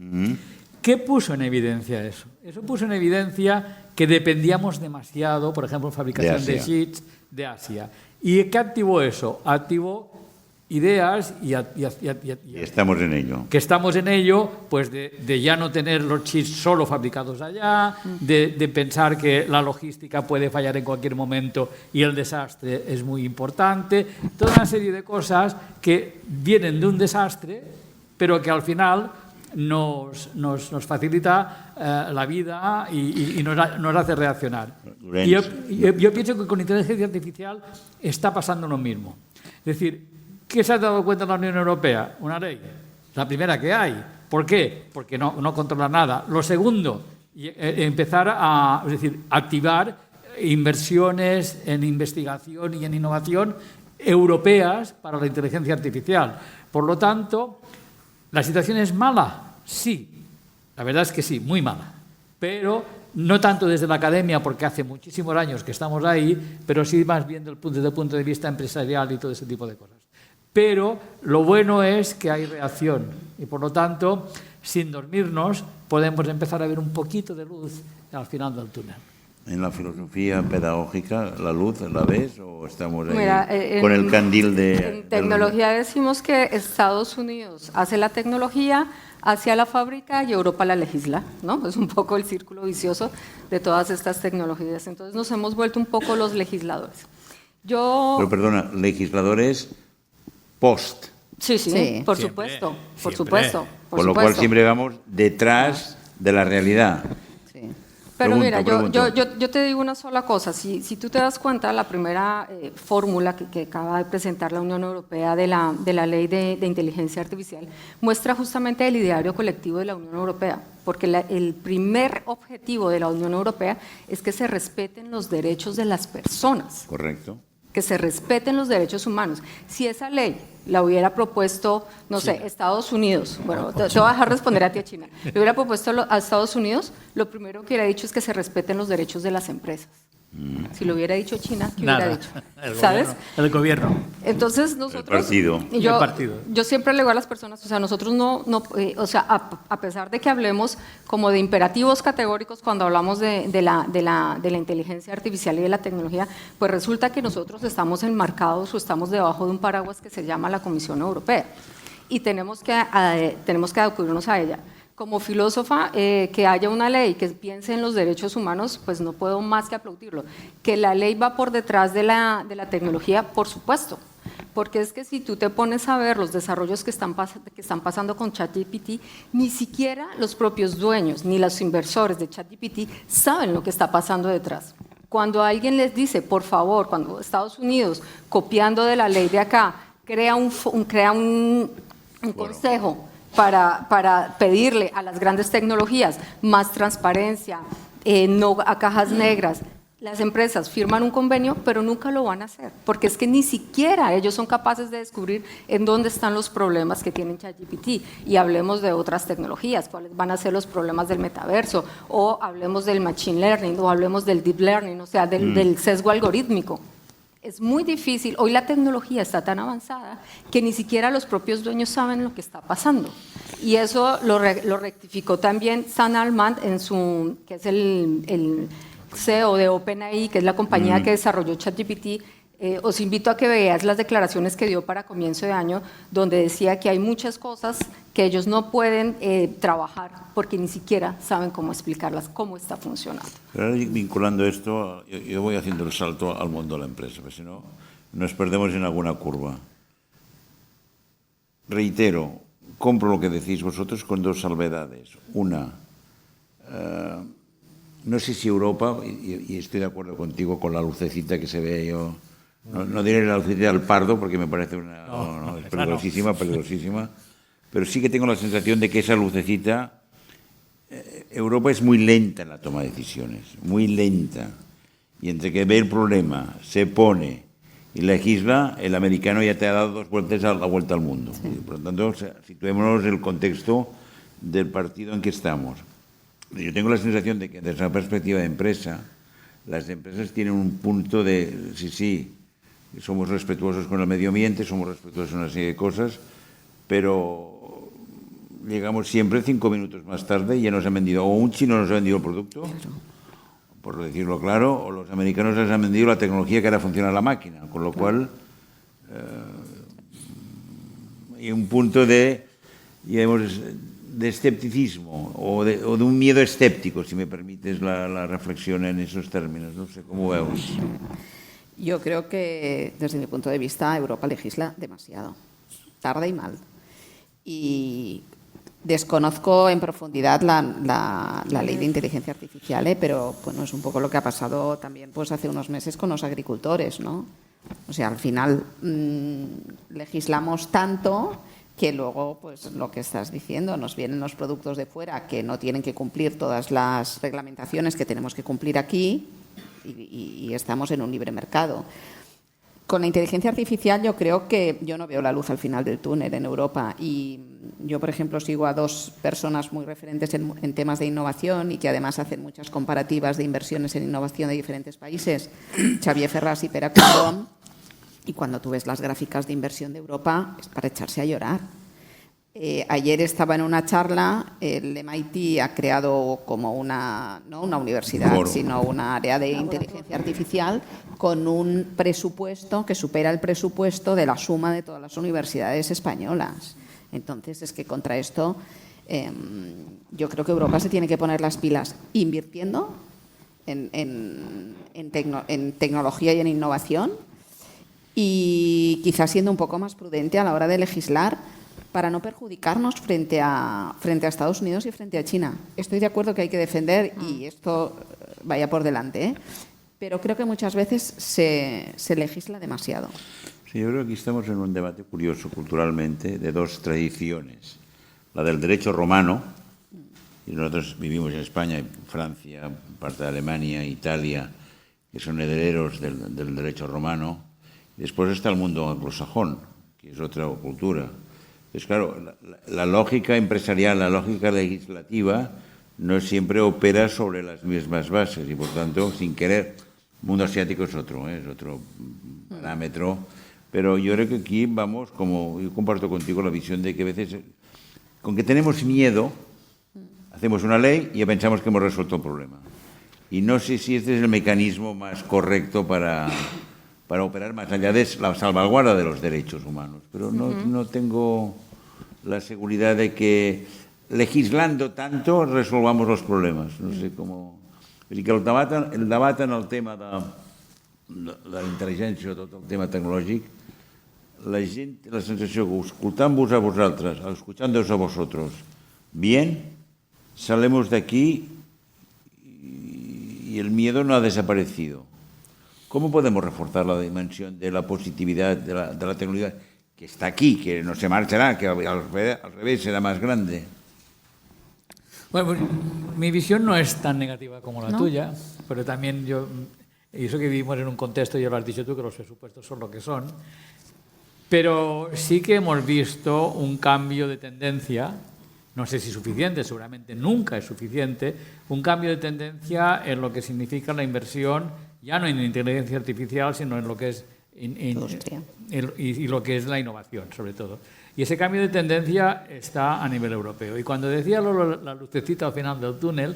[SPEAKER 3] ¿qué puso en evidencia eso? Eso puso en evidencia que dependíamos demasiado, por ejemplo, en fabricación de sheets de Asia. ¿Y qué activó eso? Activó ideas y
[SPEAKER 2] estamos en ello.
[SPEAKER 3] Que estamos en ello, pues de ya no tener los chips solo fabricados allá, de pensar que la logística puede fallar en cualquier momento y el desastre es muy importante. Toda una serie de cosas que vienen de un desastre, pero que al final nos facilita la vida y nos hace reaccionar. Yo pienso que con inteligencia artificial está pasando lo mismo. Es decir, ¿qué se ha dado cuenta la Unión Europea? Una ley, la primera que hay. ¿Por qué? Porque no controla nada. Lo segundo, empezar a activar inversiones en investigación y en innovación europeas para la inteligencia artificial. Por lo tanto, ¿la situación es mala? Sí, la verdad es que sí, muy mala. Pero no tanto desde la academia, porque hace muchísimos años que estamos ahí, pero sí más bien desde el punto de vista empresarial y todo ese tipo de cosas. Pero lo bueno es que hay reacción y, por lo tanto, sin dormirnos, podemos empezar a ver un poquito de luz al final del túnel.
[SPEAKER 2] ¿En la filosofía pedagógica la luz la ves o estamos ahí con el candil de...?
[SPEAKER 4] En tecnología decimos que Estados Unidos hace la tecnología, hacia la fábrica y Europa la legisla, ¿no? Es un poco el círculo vicioso de todas estas tecnologías. Entonces nos hemos vuelto un poco los legisladores.
[SPEAKER 2] Pero perdona, legisladores post.
[SPEAKER 4] Sí, por supuesto, por supuesto.
[SPEAKER 2] Con lo cual siempre vamos detrás de la realidad.
[SPEAKER 4] Pero mira, yo te digo una sola cosa. Si tú te das cuenta, la primera fórmula que acaba de presentar la Unión Europea de la Ley de Inteligencia Artificial muestra justamente el ideario colectivo de la Unión Europea, porque el primer objetivo de la Unión Europea es que se respeten los derechos de las personas.
[SPEAKER 2] Correcto.
[SPEAKER 4] Que se respeten los derechos humanos. Si esa ley la hubiera propuesto, no sé, Estados Unidos, bueno, te voy a dejar responder a ti a China, le hubiera propuesto a Estados Unidos, lo primero que hubiera dicho es que se respeten los derechos de las empresas. Si lo hubiera dicho China, ¿qué hubiera dicho? ¿Sabes?
[SPEAKER 3] El gobierno.
[SPEAKER 4] Entonces nosotros...
[SPEAKER 2] El
[SPEAKER 4] partido. Yo siempre le digo a las personas, o sea, nosotros a pesar de que hablemos como de imperativos categóricos cuando hablamos de la inteligencia artificial y de la tecnología, pues resulta que nosotros estamos enmarcados o estamos debajo de un paraguas que se llama la Comisión Europea y tenemos que acudirnos a ella. Como filósofa, que haya una ley que piense en los derechos humanos, pues no puedo más que aplaudirlo. Que la ley va por detrás de la tecnología, por supuesto, porque es que si tú te pones a ver los desarrollos que están pasando con ChatGPT, ni siquiera los propios dueños ni los inversores de ChatGPT saben lo que está pasando detrás. Cuando alguien les dice, por favor, cuando Estados Unidos, copiando de la ley de acá, crea un consejo para pedirle a las grandes tecnologías más transparencia, no a cajas negras. Las empresas firman un convenio, pero nunca lo van a hacer, porque es que ni siquiera ellos son capaces de descubrir en dónde están los problemas que tienen ChatGPT. Y hablemos de otras tecnologías, cuáles van a ser los problemas del metaverso, o hablemos del machine learning, o hablemos del deep learning, o sea, del sesgo algorítmico. Es muy difícil, hoy la tecnología está tan avanzada que ni siquiera los propios dueños saben lo que está pasando. Y eso lo rectificó también Sam Altman, que es el CEO de OpenAI, que es la compañía que desarrolló ChatGPT. Os invito a que veáis las declaraciones que dio para comienzo de año, donde decía que hay muchas cosas que ellos no pueden trabajar porque ni siquiera saben cómo explicarlas, cómo está funcionando.
[SPEAKER 2] Pero ahora, vinculando esto, yo voy haciendo el salto al mundo de la empresa, porque si no, nos perdemos en alguna curva. Reitero, compro lo que decís vosotros con dos salvedades. Una, no sé si Europa, y estoy de acuerdo contigo con la lucecita que se ve yo, no diré la lucecita del pardo porque me parece es peligrosísima, pero sí que tengo la sensación de que esa lucecita, Europa es muy lenta en la toma de decisiones, muy lenta. y entre que ve el problema, se pone y legisla, el americano ya te ha dado 2 vueltas a la vuelta al mundo. Sí. Por lo tanto, situémonos en el contexto del partido en que estamos. Yo tengo la sensación de que desde una perspectiva de empresa, las empresas tienen un punto de, sí, somos respetuosos con el medio ambiente, somos respetuosos con una serie de cosas, pero llegamos siempre 5 minutos más tarde y ya nos han vendido, o un chino nos ha vendido el producto, por decirlo claro, o los americanos nos han vendido la tecnología que hará funcionar la máquina, con lo cual hay un punto de, digamos, de escepticismo o de un miedo escéptico, si me permites la reflexión en esos términos. No sé cómo veo.
[SPEAKER 5] Yo creo que, desde mi punto de vista, Europa legisla demasiado, tarde y mal. Y desconozco en profundidad la ley de inteligencia artificial, pero bueno, es un poco lo que ha pasado también pues, hace unos meses con los agricultores, ¿no? O sea, al final legislamos tanto que luego, pues lo que estás diciendo, nos vienen los productos de fuera que no tienen que cumplir todas las reglamentaciones que tenemos que cumplir aquí y estamos en un libre mercado. Con la inteligencia artificial yo creo que yo no veo la luz al final del túnel en Europa y yo, por ejemplo, sigo a 2 personas muy referentes en temas de innovación y que además hacen muchas comparativas de inversiones en innovación de diferentes países, Xavier Ferrás y Pere Condom. Y cuando tú ves las gráficas de inversión de Europa, es para echarse a llorar. Ayer estaba en una charla, el MIT ha creado como no una universidad, sino una área de inteligencia artificial con un presupuesto que supera el presupuesto de la suma de todas las universidades españolas. Entonces, es que contra esto yo creo que Europa se tiene que poner las pilas invirtiendo en tecnología y en innovación, y quizás siendo un poco más prudente a la hora de legislar para no perjudicarnos frente a Estados Unidos y frente a China. Estoy de acuerdo que hay que defender y esto vaya por delante, pero creo que muchas veces se legisla demasiado.
[SPEAKER 2] Sí, yo creo que aquí estamos en un debate curioso culturalmente de 2 tradiciones. La del derecho romano, y nosotros vivimos en España, Francia, parte de Alemania, Italia, que son herederos del derecho romano. Después está el mundo anglosajón, que es otra cultura. Entonces, claro, la lógica empresarial, la lógica legislativa, no siempre opera sobre las mismas bases y, por tanto, sin querer, el mundo asiático es otro parámetro. Pero yo creo que aquí vamos, como yo comparto contigo la visión de que a veces, con que tenemos miedo, hacemos una ley y ya pensamos que hemos resuelto el problema. Y no sé si este es el mecanismo más correcto para operar más allá de la salvaguarda de los derechos humanos. Pero no tengo la seguridad de que legislando tanto resolvamos los problemas. No sé cómo... El debat en el tema de la intel·ligència, tot el tema tecnològic, la gent té la sensació que escoltant-vos a vosaltres, escuchándoos a vosotros, bien, salimos de aquí y el miedo no ha desaparecido. ¿Cómo podemos reforzar la dimensión de la positividad de la tecnología que está aquí, que no se marchará, que al revés será más grande?
[SPEAKER 3] Bueno, pues, mi visión no es tan negativa como la tuya, pero también yo, y eso que vivimos en un contexto, ya lo has dicho tú, que los presupuestos son lo que son, pero sí que hemos visto un cambio de tendencia, no sé si suficiente, seguramente nunca es suficiente, un cambio de tendencia en lo que significa la inversión, ya no en inteligencia artificial, sino en lo que es y lo que es la innovación, sobre todo. Y ese cambio de tendencia está a nivel europeo. Y cuando decía la lucecita al final del túnel,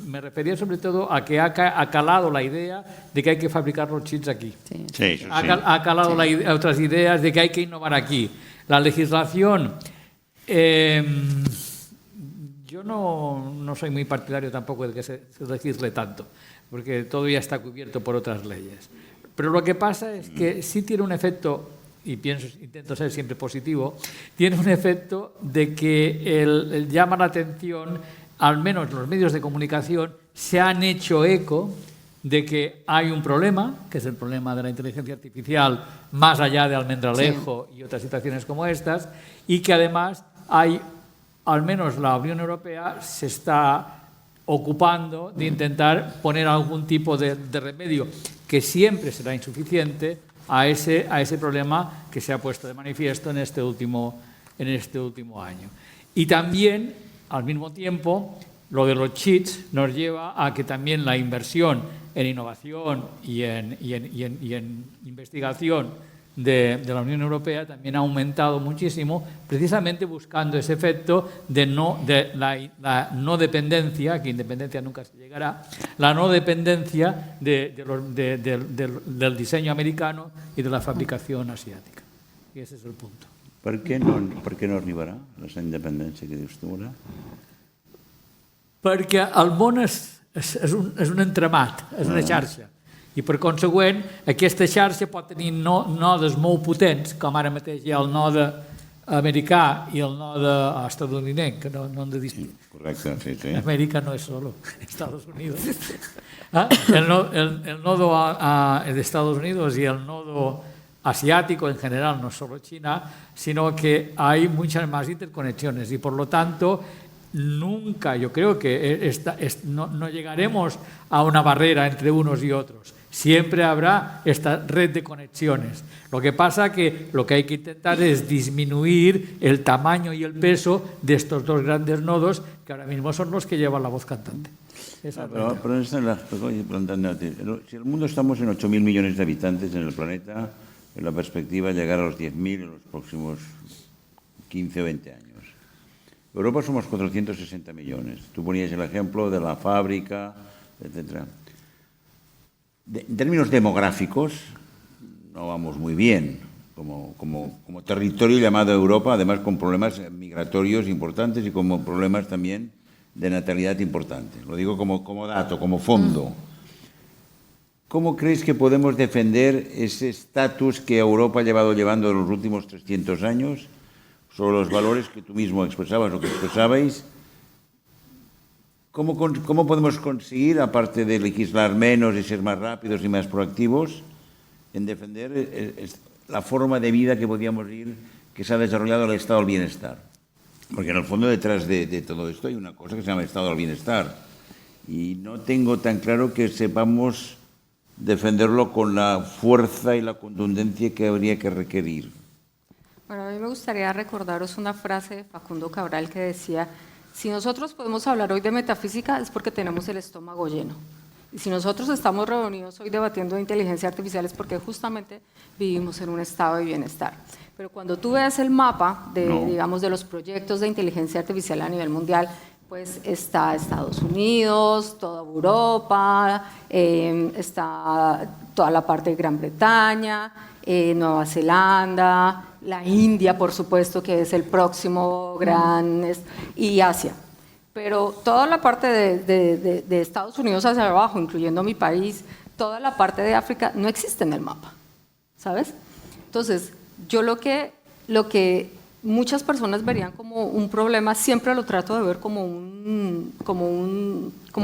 [SPEAKER 3] me refería sobre todo a que ha calado la idea de que hay que fabricar los chips aquí.
[SPEAKER 2] Sí.
[SPEAKER 3] Ha calado otras ideas de que hay que innovar aquí. La legislación... yo no soy muy partidario tampoco de que se legisle tanto, porque todo ya está cubierto por otras leyes. Pero lo que pasa es que sí tiene un efecto, y intento ser siempre positivo, tiene un efecto de que el llama la atención, al menos los medios de comunicación se han hecho eco de que hay un problema, que es el problema de la inteligencia artificial, más allá de Almendralejo y otras situaciones como estas, y que además hay, al menos la Unión Europea se está ocupando de intentar poner algún tipo de remedio, que siempre será insuficiente, a ese problema que se ha puesto de manifiesto en este último año. Y también, al mismo tiempo, lo de los cheats nos lleva a que también la inversión en innovación y en investigación de la Unión Europea también ha aumentado muchísimo, precisamente buscando ese efecto de la no dependencia, que independencia nunca se llegará, la no dependencia del diseño americano y de la fabricación asiática. Y ese es el punto.
[SPEAKER 2] Per què no arribarà la independència que dius tu ara?
[SPEAKER 3] Perquè el món és un entramat, és una xarxa. I, per consegüent, aquesta xarxa pot tenir nodes molt potents, com ara mateix hi ha el node americà i el node estadounidense, que no hem de dir.
[SPEAKER 2] Correcte, sí.
[SPEAKER 3] Amèrica no és solo Estados Unidos. El nodo de Estados Unidos y el nodo asiático en general, no solo China, sino que hay muchas más interconexiones y, por lo tanto, nunca, yo creo que no llegaremos a una barrera entre unos y otros. Siempre habrá esta red de conexiones. Lo que pasa que lo que hay que intentar es disminuir el tamaño y el peso de estos dos grandes nodos que ahora mismo son los que llevan la voz cantante.
[SPEAKER 2] Pero si el mundo estamos en 8.000 millones de habitantes en el planeta, en la perspectiva de llegar a los 10.000 en los próximos 15 o 20 años. Europa somos 460 millones. Tú ponías el ejemplo de la fábrica, etcétera. En términos demográficos, no vamos muy bien como territorio llamado Europa, además con problemas migratorios importantes y con problemas también de natalidad importantes. Lo digo como dato, como fondo. ¿Cómo crees que podemos defender ese estatus que Europa ha llevando en los últimos 300 años sobre los valores que tú mismo expresabas o que expresabais? ¿Cómo podemos conseguir, aparte de legislar menos y ser más rápidos y más proactivos, en defender la forma de vida que podíamos ir, que se ha desarrollado el estado del bienestar? Porque en el fondo detrás de todo esto hay una cosa que se llama estado del bienestar. Y no tengo tan claro que sepamos defenderlo con la fuerza y la contundencia que habría que requerir.
[SPEAKER 4] Bueno, a mí me gustaría recordaros una frase de Facundo Cabral que decía: si nosotros podemos hablar hoy de metafísica es porque tenemos el estómago lleno. Y si nosotros estamos reunidos hoy debatiendo de inteligencia artificial es porque justamente vivimos en un estado de bienestar. Pero cuando tú ves el mapa digamos, de los proyectos de inteligencia artificial a nivel mundial, pues está Estados Unidos, toda Europa, está toda la parte de Gran Bretaña, Nueva Zelanda, la India, por supuesto, que es el próximo gran, y Asia. Pero toda la parte de Estados Unidos hacia abajo, incluyendo mi país, toda la parte de África no existe en el mapa, ¿sabes? Entonces, yo lo que muchas personas verían como un problema, siempre lo trato de ver como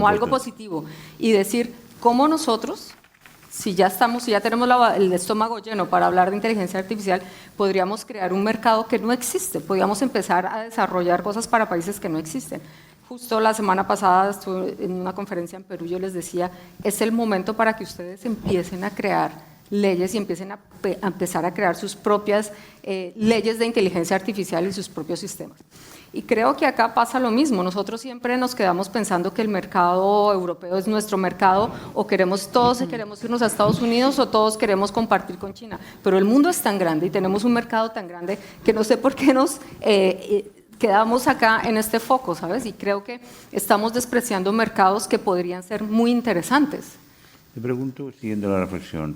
[SPEAKER 4] algo positivo y decir cómo nosotros, si ya tenemos el estómago lleno para hablar de inteligencia artificial, podríamos crear un mercado que no existe, podríamos empezar a desarrollar cosas para países que no existen. Justo la semana pasada estuve en una conferencia en Perú, yo les decía, es el momento para que ustedes empiecen a crear leyes y empiecen a empezar a crear sus propias leyes de inteligencia artificial y sus propios sistemas. Y creo que acá pasa lo mismo, nosotros siempre nos quedamos pensando que el mercado europeo es nuestro mercado, o todos queremos irnos a Estados Unidos o todos queremos compartir con China, pero el mundo es tan grande y tenemos un mercado tan grande que no sé por qué nos quedamos acá en este foco, ¿sabes? Y creo que estamos despreciando mercados que podrían ser muy interesantes.
[SPEAKER 2] Te pregunto, siguiendo la reflexión,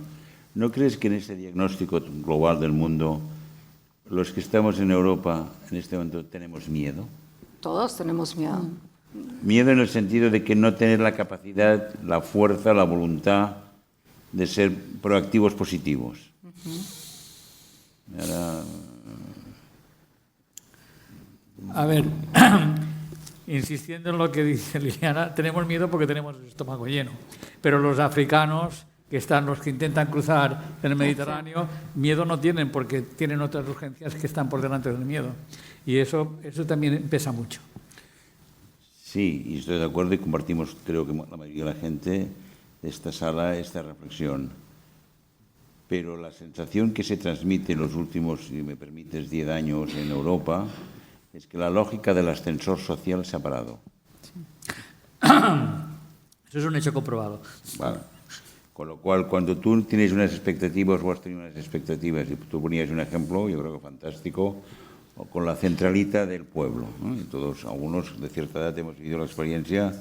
[SPEAKER 2] ¿no crees que en ese diagnóstico global del mundo, los que estamos en Europa en este momento tenemos miedo?
[SPEAKER 4] Todos tenemos miedo.
[SPEAKER 2] Miedo en el sentido de que no tener la capacidad, la fuerza, la voluntad de ser proactivos positivos. Ahora,
[SPEAKER 3] a ver, insistiendo en lo que dice Liliana, tenemos miedo porque tenemos el estómago lleno, pero los africanos, que están los que intentan cruzar el Mediterráneo, miedo no tienen porque tienen otras urgencias que están por delante del miedo. Y eso también pesa mucho.
[SPEAKER 2] Sí, y estoy de acuerdo y compartimos, creo que la mayoría de la gente de esta sala, esta reflexión. Pero la sensación que se transmite en los últimos, si me permites, 10 años en Europa es que la lógica del ascensor social se ha parado.
[SPEAKER 3] Sí. Eso es un hecho comprobado.
[SPEAKER 2] Vale. Con lo cual, cuando tú tienes unas expectativas o has tenido unas expectativas, y tú ponías un ejemplo, yo creo que fantástico, con la centralita del pueblo, ¿no? Y todos, algunos de cierta edad hemos vivido la experiencia,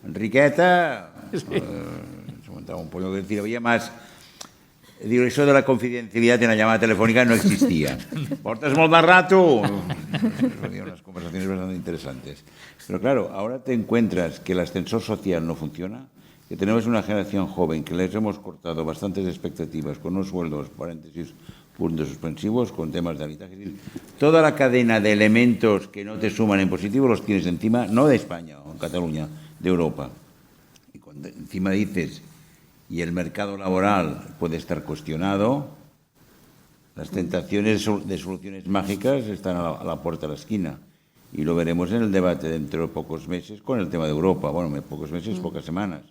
[SPEAKER 2] Enriqueta, se montaba un pollo que decía, había más. Digo, eso de la confidencialidad en la llamada telefónica no existía. ¿Portas molt más rato? Había unas conversaciones bastante interesantes. Pero claro, ahora te encuentras que el ascensor social no funciona, que tenemos una generación joven que les hemos cortado bastantes expectativas con unos sueldos, paréntesis, puntos suspensivos, con temas de habitaje. Es decir, toda la cadena de elementos que no te suman en positivo los tienes encima, no de España o en Cataluña, de Europa. Y cuando encima dices, y el mercado laboral puede estar cuestionado, las tentaciones de soluciones mágicas están a la puerta de la esquina. Y lo veremos en el debate dentro de pocos meses con el tema de Europa. Bueno, pocos meses, pocas semanas.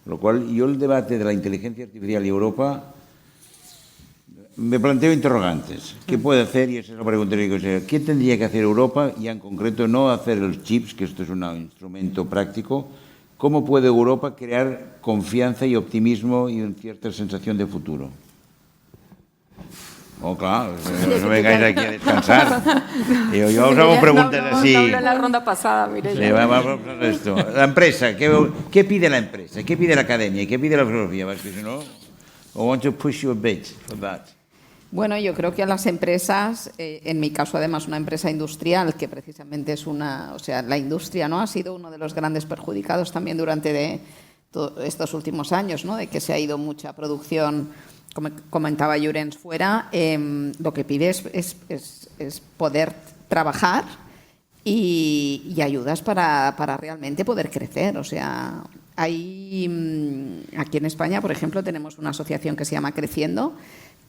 [SPEAKER 2] Con lo cual, yo el debate de la inteligencia artificial y Europa me planteo interrogantes. ¿Qué puede hacer? Y esa es la pregunta que quiero. ¿Qué tendría que hacer Europa? Y en concreto, no hacer los chips, que esto es un instrumento práctico. ¿Cómo puede Europa crear confianza y optimismo y una cierta sensación de futuro? Oh, claro, no vengáis aquí a descansar. Yo os hago preguntas así.
[SPEAKER 4] No hablé en la ronda pasada, mire.
[SPEAKER 2] Sí, vamos a esto. La empresa, ¿qué pide la empresa? ¿Qué pide la academia? ¿Qué pide la filosofía? Porque si no, I want to push you a bit for that.
[SPEAKER 5] Bueno, yo creo que a las empresas, en mi caso además una empresa industrial, que precisamente es una, o sea, la industria, ¿no?, ha sido uno de los grandes perjudicados también durante estos últimos años, ¿no?, de que se ha ido mucha producción, como comentaba Llorens, fuera. Lo que pide es poder trabajar y ayudas para realmente poder crecer. O sea, aquí en España, por ejemplo, tenemos una asociación que se llama Creciendo,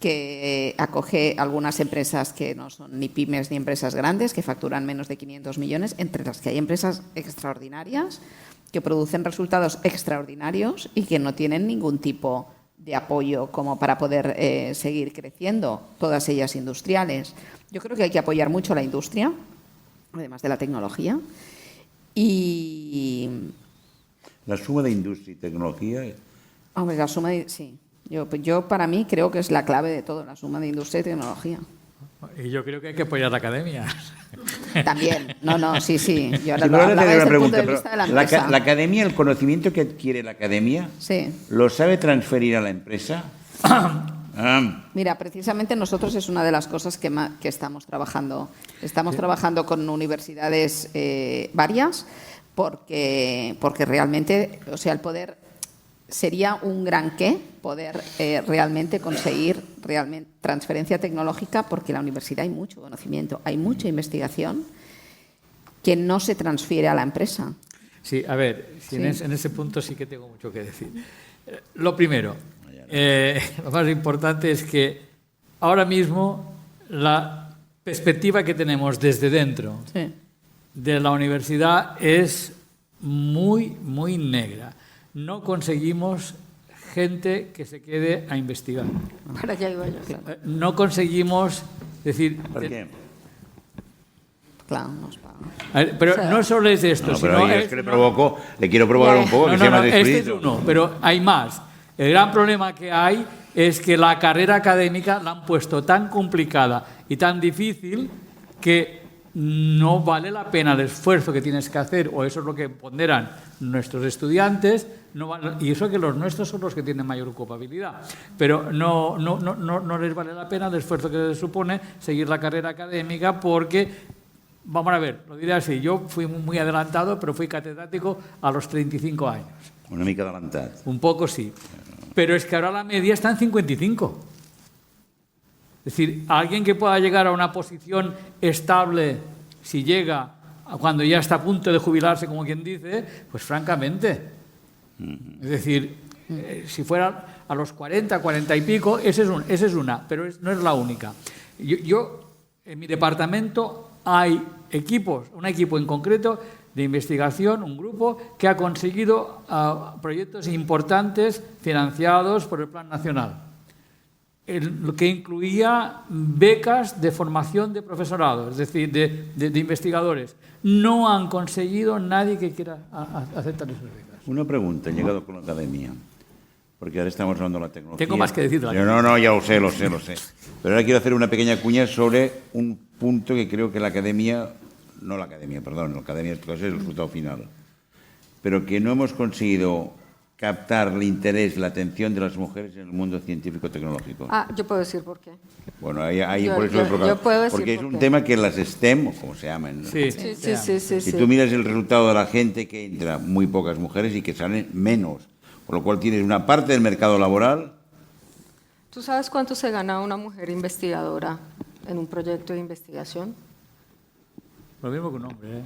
[SPEAKER 5] que acoge algunas empresas que no son ni pymes ni empresas grandes, que facturan menos de 500 millones, entre las que hay empresas extraordinarias, que producen resultados extraordinarios y que no tienen ningún tipo de apoyo como para poder seguir creciendo, todas ellas industriales. Yo creo que hay que apoyar mucho la industria, además de la tecnología. Y
[SPEAKER 2] la suma de industria y tecnología.
[SPEAKER 5] Hombre, la suma de, sí. Yo para mí creo que es la clave de todo, la suma de industria y tecnología.
[SPEAKER 3] Y yo creo que hay que apoyar la academia.
[SPEAKER 5] También, sí. Yo ahora
[SPEAKER 2] Sí,
[SPEAKER 5] lo hablaba desde el punto de
[SPEAKER 2] pero
[SPEAKER 5] vista de la empresa.
[SPEAKER 2] la academia, el conocimiento que adquiere la academia,
[SPEAKER 5] Sí.
[SPEAKER 2] ¿lo sabe transferir a la empresa?
[SPEAKER 5] Mira, precisamente nosotros es una de las cosas que estamos trabajando. Estamos trabajando con universidades varias porque realmente, o sea, el poder sería un gran poder realmente conseguir transferencia tecnológica, porque en la universidad hay mucho conocimiento, hay mucha investigación que no se transfiere a la empresa.
[SPEAKER 3] Sí, a ver,
[SPEAKER 5] Sí.
[SPEAKER 3] En ese punto sí que tengo mucho que decir. Lo primero, lo más importante es que ahora mismo la perspectiva que tenemos desde dentro de la universidad es muy, muy negra. No conseguimos gente que se quede a investigar.
[SPEAKER 4] Para allá iba yo.
[SPEAKER 3] No conseguimos decir...
[SPEAKER 2] ¿Por qué?
[SPEAKER 5] Claro, nos pagan.
[SPEAKER 3] A ver, pero no solo es esto,
[SPEAKER 2] No,
[SPEAKER 3] sino...
[SPEAKER 2] pero es que le quiero provocar un poco, que sea más
[SPEAKER 3] este es
[SPEAKER 2] expedito.
[SPEAKER 3] uno, pero hay más. El gran problema que hay es que la carrera académica la han puesto tan complicada y tan difícil que no vale la pena el esfuerzo que tienes que hacer, o eso es lo que ponderan nuestros estudiantes, y eso que los nuestros son los que tienen mayor ocupabilidad, pero no les vale la pena el esfuerzo que les supone seguir la carrera académica, porque, vamos a ver, lo diré así, yo fui muy adelantado, pero fui catedrático a los 35 años.
[SPEAKER 2] Una mica adelantat.
[SPEAKER 3] Un poco sí, pero es que ahora la media está en 55. Es decir, alguien que pueda llegar a una posición estable, si llega cuando ya está a punto de jubilarse, como quien dice, pues francamente. Es decir, si fuera a los 40, 40 y pico, esa es una, pero no es la única. Yo en mi departamento hay un equipo en concreto de investigación, un grupo que ha conseguido proyectos importantes financiados por el Plan Nacional, lo que incluía becas de formación de profesorado, es decir, de investigadores. No han conseguido nadie que quiera aceptar esas becas.
[SPEAKER 2] Una pregunta, he llegado con la academia, porque ahora estamos hablando de la tecnología.
[SPEAKER 3] Tengo más que decir de la academia.
[SPEAKER 2] No, ya lo sé. Pero ahora quiero hacer una pequeña cuña sobre un punto que creo que la academia es el resultado final, pero que no hemos conseguido captar el interés, la atención de las mujeres en el mundo científico-tecnológico.
[SPEAKER 4] Yo puedo decir por qué.
[SPEAKER 2] Bueno, ahí por eso
[SPEAKER 4] yo puedo decir
[SPEAKER 2] porque es
[SPEAKER 4] por
[SPEAKER 2] un
[SPEAKER 4] qué.
[SPEAKER 2] tema que las STEM, o como se llaman, ¿no?
[SPEAKER 3] Sí.
[SPEAKER 2] Si tú miras el resultado de la gente que entra, muy pocas mujeres y que salen menos, con lo cual tienes una parte del mercado laboral.
[SPEAKER 4] ¿Tú sabes cuánto se gana una mujer investigadora en un proyecto de investigación?
[SPEAKER 3] Lo mismo que un hombre, ¿eh?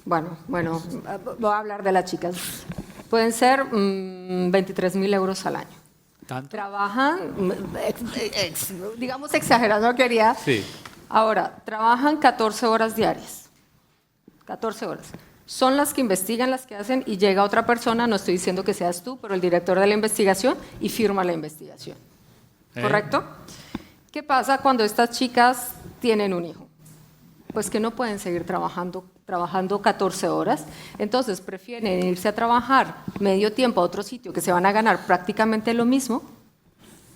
[SPEAKER 4] Bueno, voy a hablar de las chicas. Pueden ser 23.000 euros al año.
[SPEAKER 3] ¿Tanto?
[SPEAKER 4] Trabajan, digamos exagerando, quería.
[SPEAKER 3] Sí.
[SPEAKER 4] Ahora, trabajan 14 horas diarias. 14 horas. Son las que investigan, las que hacen, y llega otra persona, no estoy diciendo que seas tú, pero el director de la investigación, y firma la investigación. ¿Correcto? ¿Qué pasa cuando estas chicas tienen un hijo? Pues que no pueden seguir trabajando 14 horas, entonces prefieren irse a trabajar medio tiempo a otro sitio que se van a ganar prácticamente lo mismo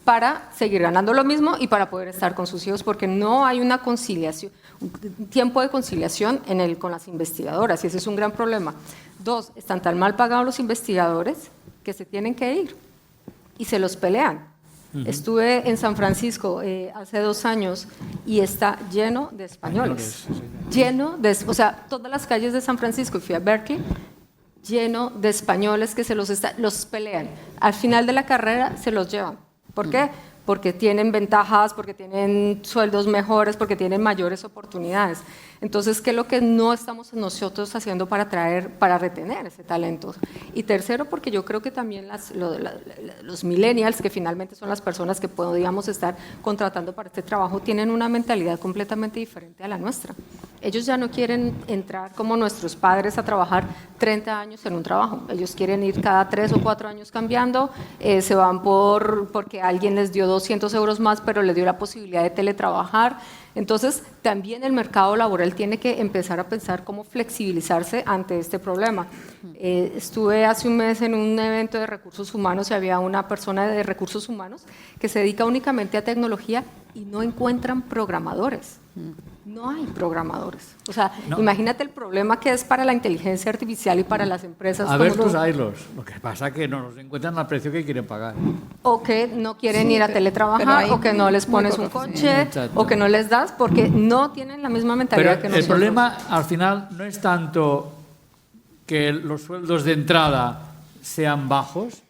[SPEAKER 4] para seguir ganando lo mismo y para poder estar con sus hijos, porque no hay una conciliación, un tiempo de conciliación con las investigadoras, y ese es un gran problema. 2, están tan mal pagados los investigadores que se tienen que ir y se los pelean. Estuve en San Francisco hace 2 años y está lleno de españoles. O sea, todas las calles de San Francisco, y fui a Berkeley, lleno de españoles que los pelean. Al final de la carrera se los llevan. ¿Por qué? Porque tienen ventajas, porque tienen sueldos mejores, porque tienen mayores oportunidades. Entonces, ¿qué es lo que no estamos nosotros haciendo para retener ese talento? Y tercero, porque yo creo que también los millennials, que finalmente son las personas que podríamos estar contratando para este trabajo, tienen una mentalidad completamente diferente a la nuestra. Ellos ya no quieren entrar como nuestros padres a trabajar 30 años en un trabajo. Ellos quieren ir cada 3 o 4 años cambiando, se van porque alguien les dio 200 euros más, pero les dio la posibilidad de teletrabajar. Entonces, también el mercado laboral tiene que empezar a pensar cómo flexibilizarse ante este problema. Estuve hace un mes en un evento de recursos humanos y había una persona de recursos humanos que se dedica únicamente a tecnología y no encuentran programadores. No hay programadores. O sea, imagínate el problema que es para la inteligencia artificial y para las empresas.
[SPEAKER 3] A ver, pues haylos. Lo que pasa es que no los encuentran al precio que quieren pagar.
[SPEAKER 4] O que no quieren ir a teletrabajar, o que no les pones un coche, o que no les das, porque no tienen la misma mentalidad que nosotros.
[SPEAKER 3] El problema, al final, no es tanto que los sueldos de entrada sean bajos,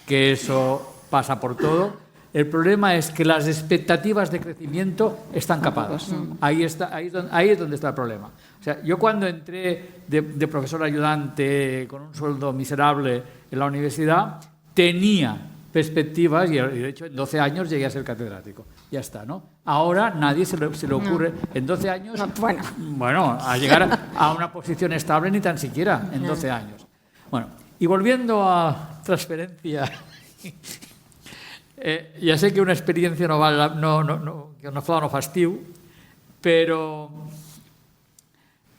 [SPEAKER 3] que eso pasa por todo. El problema es que las expectativas de crecimiento están capadas. Ahí es donde está el problema. O sea, yo cuando entré de profesor ayudante con un sueldo miserable en la universidad, tenía perspectivas y de hecho en 12 años llegué a ser catedrático. Ya está, ¿no? Ahora nadie se le ocurre en 12 años a llegar a una posición estable ni tan siquiera en 12 años. Bueno, y volviendo a transferencia... ja sé que una experiència que no fa no fastiu, però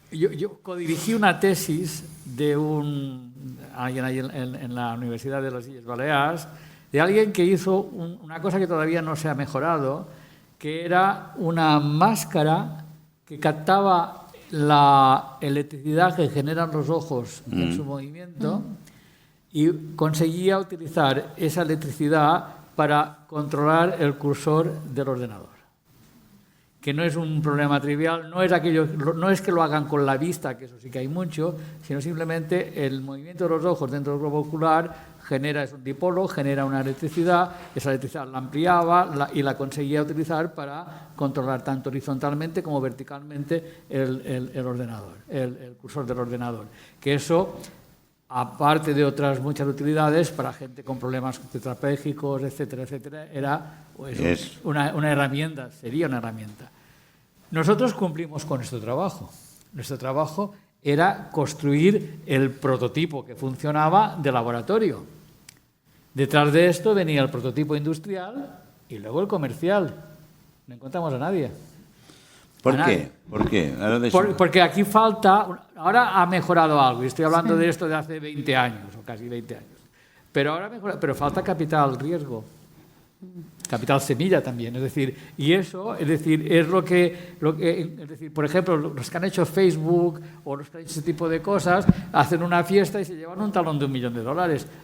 [SPEAKER 3] yo codirigí una tesis en la Universidad de las Islas Baleares de alguien que hizo una cosa que todavía no se ha mejorado, que era una máscara que captaba la electricidad que generan los ojos en su movimiento y conseguía utilizar esa electricidad para controlar el cursor del ordenador. Que no es un problema trivial, no es que lo hagan con la vista, que eso sí que hay mucho, sino simplemente el movimiento de los ojos dentro del globo ocular es un dipolo, genera una electricidad, esa electricidad la ampliaba y la conseguía utilizar para controlar tanto horizontalmente como verticalmente el ordenador, el cursor del ordenador. Que eso, aparte de otras muchas utilidades para gente con problemas tetrapléjicos, etcétera, etcétera, era una herramienta, sería una herramienta. Nosotros cumplimos con nuestro trabajo. Nuestro trabajo era construir el prototipo que funcionaba de laboratorio. Detrás de esto venía el prototipo industrial y luego el comercial. No encontramos a nadie.
[SPEAKER 2] ¿Por qué? ¿Por qué?
[SPEAKER 3] Porque aquí falta... Ahora ha mejorado algo, y estoy hablando de esto de hace 20 años, o casi 20 años. Pero falta capital riesgo. Capital semilla también, es decir, y eso, es decir, es lo que, es decir, por ejemplo, los que han hecho Facebook o los que han hecho ese tipo de cosas, hacen una fiesta y se llevan un talón de $1 millón.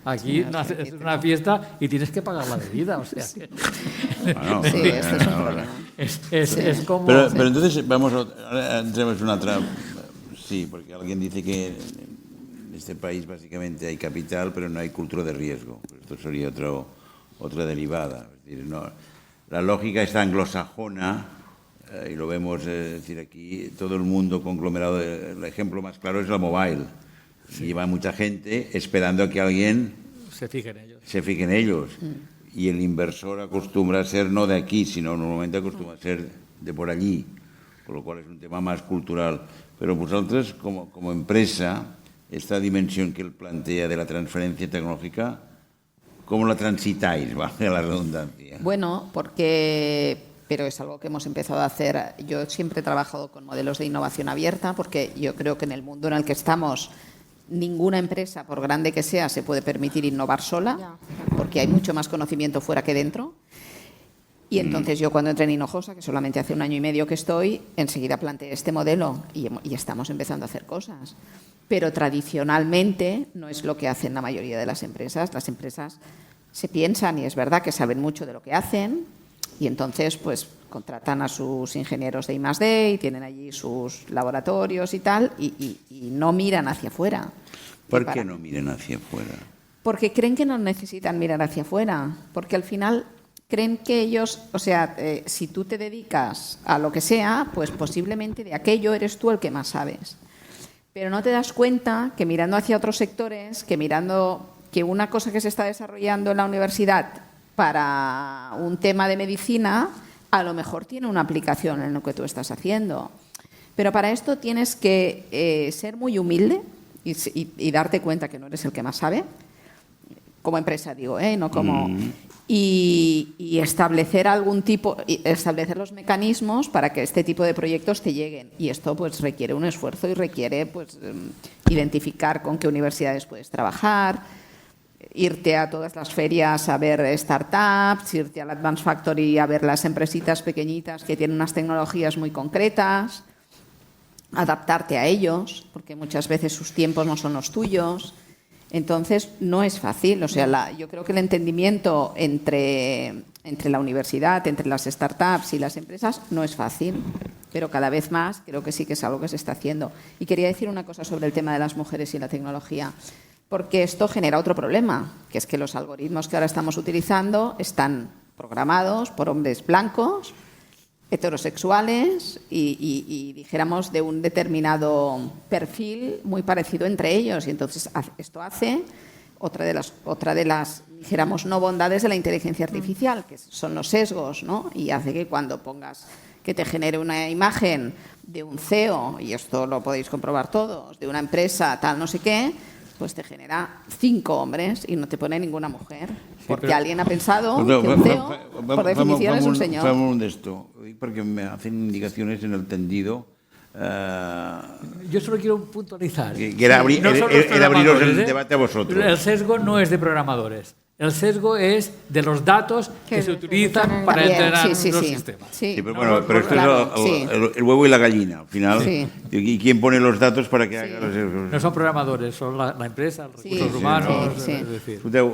[SPEAKER 3] Aquí no haces una fiesta y tienes que pagar la bebida, o sea.
[SPEAKER 2] Bueno,
[SPEAKER 5] sí, esto es un problema.
[SPEAKER 3] Es como...
[SPEAKER 2] Pero entonces, ahora entremos en una otra... Sí, porque alguien dice que en este país básicamente hay capital, pero no hay cultura de riesgo. Esto sería otra derivada. Es decir, no, la lógica está anglosajona, y lo vemos, es decir, aquí todo el mundo conglomerado, el ejemplo más claro es la mobile. Sí. Lleva mucha gente esperando a que alguien
[SPEAKER 3] se fije en ellos.
[SPEAKER 2] Y el inversor acostumbra a ser no de aquí, sino normalmente acostumbra a ser de por allí, con lo cual es un tema más cultural. Pero vosotros, como empresa, esta dimensión que él plantea de la transferencia tecnológica, ¿cómo la transitáis, vale la redundancia?
[SPEAKER 5] Bueno, pero es algo que hemos empezado a hacer. Yo siempre he trabajado con modelos de innovación abierta, porque yo creo que en el mundo en el que estamos, ninguna empresa, por grande que sea, se puede permitir innovar sola, porque hay mucho más conocimiento fuera que dentro. Y entonces yo cuando entré en Hinojosa, que solamente hace 1 año y medio que estoy, enseguida planteé este modelo y estamos empezando a hacer cosas. Pero tradicionalmente no es lo que hacen la mayoría de las empresas. Las empresas se piensan, y es verdad que saben mucho de lo que hacen, y entonces pues contratan a sus ingenieros de I+D y tienen allí sus laboratorios y tal, y no miran hacia afuera.
[SPEAKER 2] ¿Por qué no miran hacia afuera?
[SPEAKER 5] Porque creen que no necesitan mirar hacia afuera, porque al final creen que ellos, o sea, si tú te dedicas a lo que sea, pues posiblemente de aquello eres tú el que más sabes. Pero no te das cuenta que mirando hacia otros sectores, que mirando que una cosa que se está desarrollando en la universidad para un tema de medicina, a lo mejor tiene una aplicación en lo que tú estás haciendo. Pero para esto tienes que ser muy humilde y darte cuenta que no eres el que más sabe, como empresa digo, no como... Y establecer establecer los mecanismos para que este tipo de proyectos te lleguen. Y esto pues requiere un esfuerzo y requiere pues identificar con qué universidades puedes trabajar, irte a todas las ferias a ver startups, irte al Advanced Factory a ver las empresitas pequeñitas que tienen unas tecnologías muy concretas, adaptarte a ellos, porque muchas veces sus tiempos no son los tuyos. Entonces, no es fácil. O sea, yo creo que el entendimiento entre la universidad, entre las startups y las empresas no es fácil, pero cada vez más creo que sí que es algo que se está haciendo. Y quería decir una cosa sobre el tema de las mujeres y la tecnología, porque esto genera otro problema, que es que los algoritmos que ahora estamos utilizando están programados por hombres blancos, heterosexuales y dijéramos de un determinado perfil muy parecido entre ellos, y entonces esto hace otra de las dijéramos no bondades de la inteligencia artificial, que son los sesgos, ¿no? Y hace que cuando pongas que te genere una imagen de un CEO, y esto lo podéis comprobar todos, de una empresa tal no sé qué, pues te genera 5 hombres y no te pone ninguna mujer, porque alguien ha pensado que un CEO, por definición, es un señor.
[SPEAKER 2] Fue de esto, porque me hacen indicaciones en el tendido.
[SPEAKER 3] Yo solo quiero puntualizar.
[SPEAKER 2] Que era abriros el debate a vosotros.
[SPEAKER 3] El sesgo no es de programadores. El sesgo es de los datos que se utilizan para entrenar los sistemas.
[SPEAKER 2] Sí, pero bueno, pero esto es el huevo y la gallina, al final. Sí. ¿Y quién pone los datos para que haga los sesgos?
[SPEAKER 3] No son programadores, son la empresa, els recursos humanos...
[SPEAKER 2] És dir. Escolteu,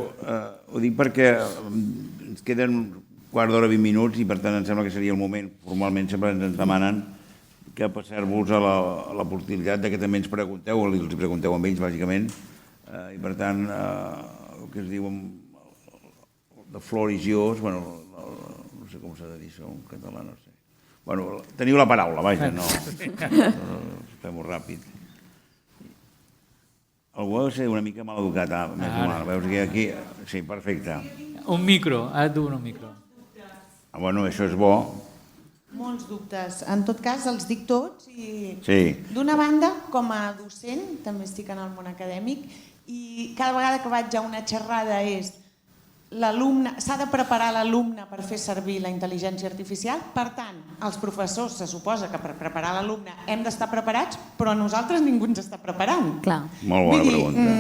[SPEAKER 2] ho dic perquè ens queden un quart d'hora, 20 minuts, i per tant em sembla que seria el moment, formalment sempre ens demanen que passar-vos a la possibilitat que també ens pregunteu, o els pregunteu a ells, bàsicament, i per tant, el que es diu the floor is yours, bueno, no sé com s'ha de dir això en català, no sé. Bueno, teniu la paraula, vaja, no. Fem-ho ràpid. Algú ha de ser una mica mal educat, més o menys. Veus que aquí... Sí, perfecte.
[SPEAKER 3] Un micro, ara et dono un micro.
[SPEAKER 2] Bueno, això és bo.
[SPEAKER 6] molts dubtes. En tot cas, els dic tots.
[SPEAKER 2] Sí.
[SPEAKER 6] D'una banda, com a docent, també estic en el món acadèmic, i cada vegada que vaig a una xerrada és s'ha de preparar l'alumne per fer servir la intel·ligència artificial. Per tant, els professors se suposa que per preparar l'alumne hem d'estar preparats, però nosaltres ningú ens està preparant.
[SPEAKER 5] Clar.
[SPEAKER 2] Molt bona pregunta.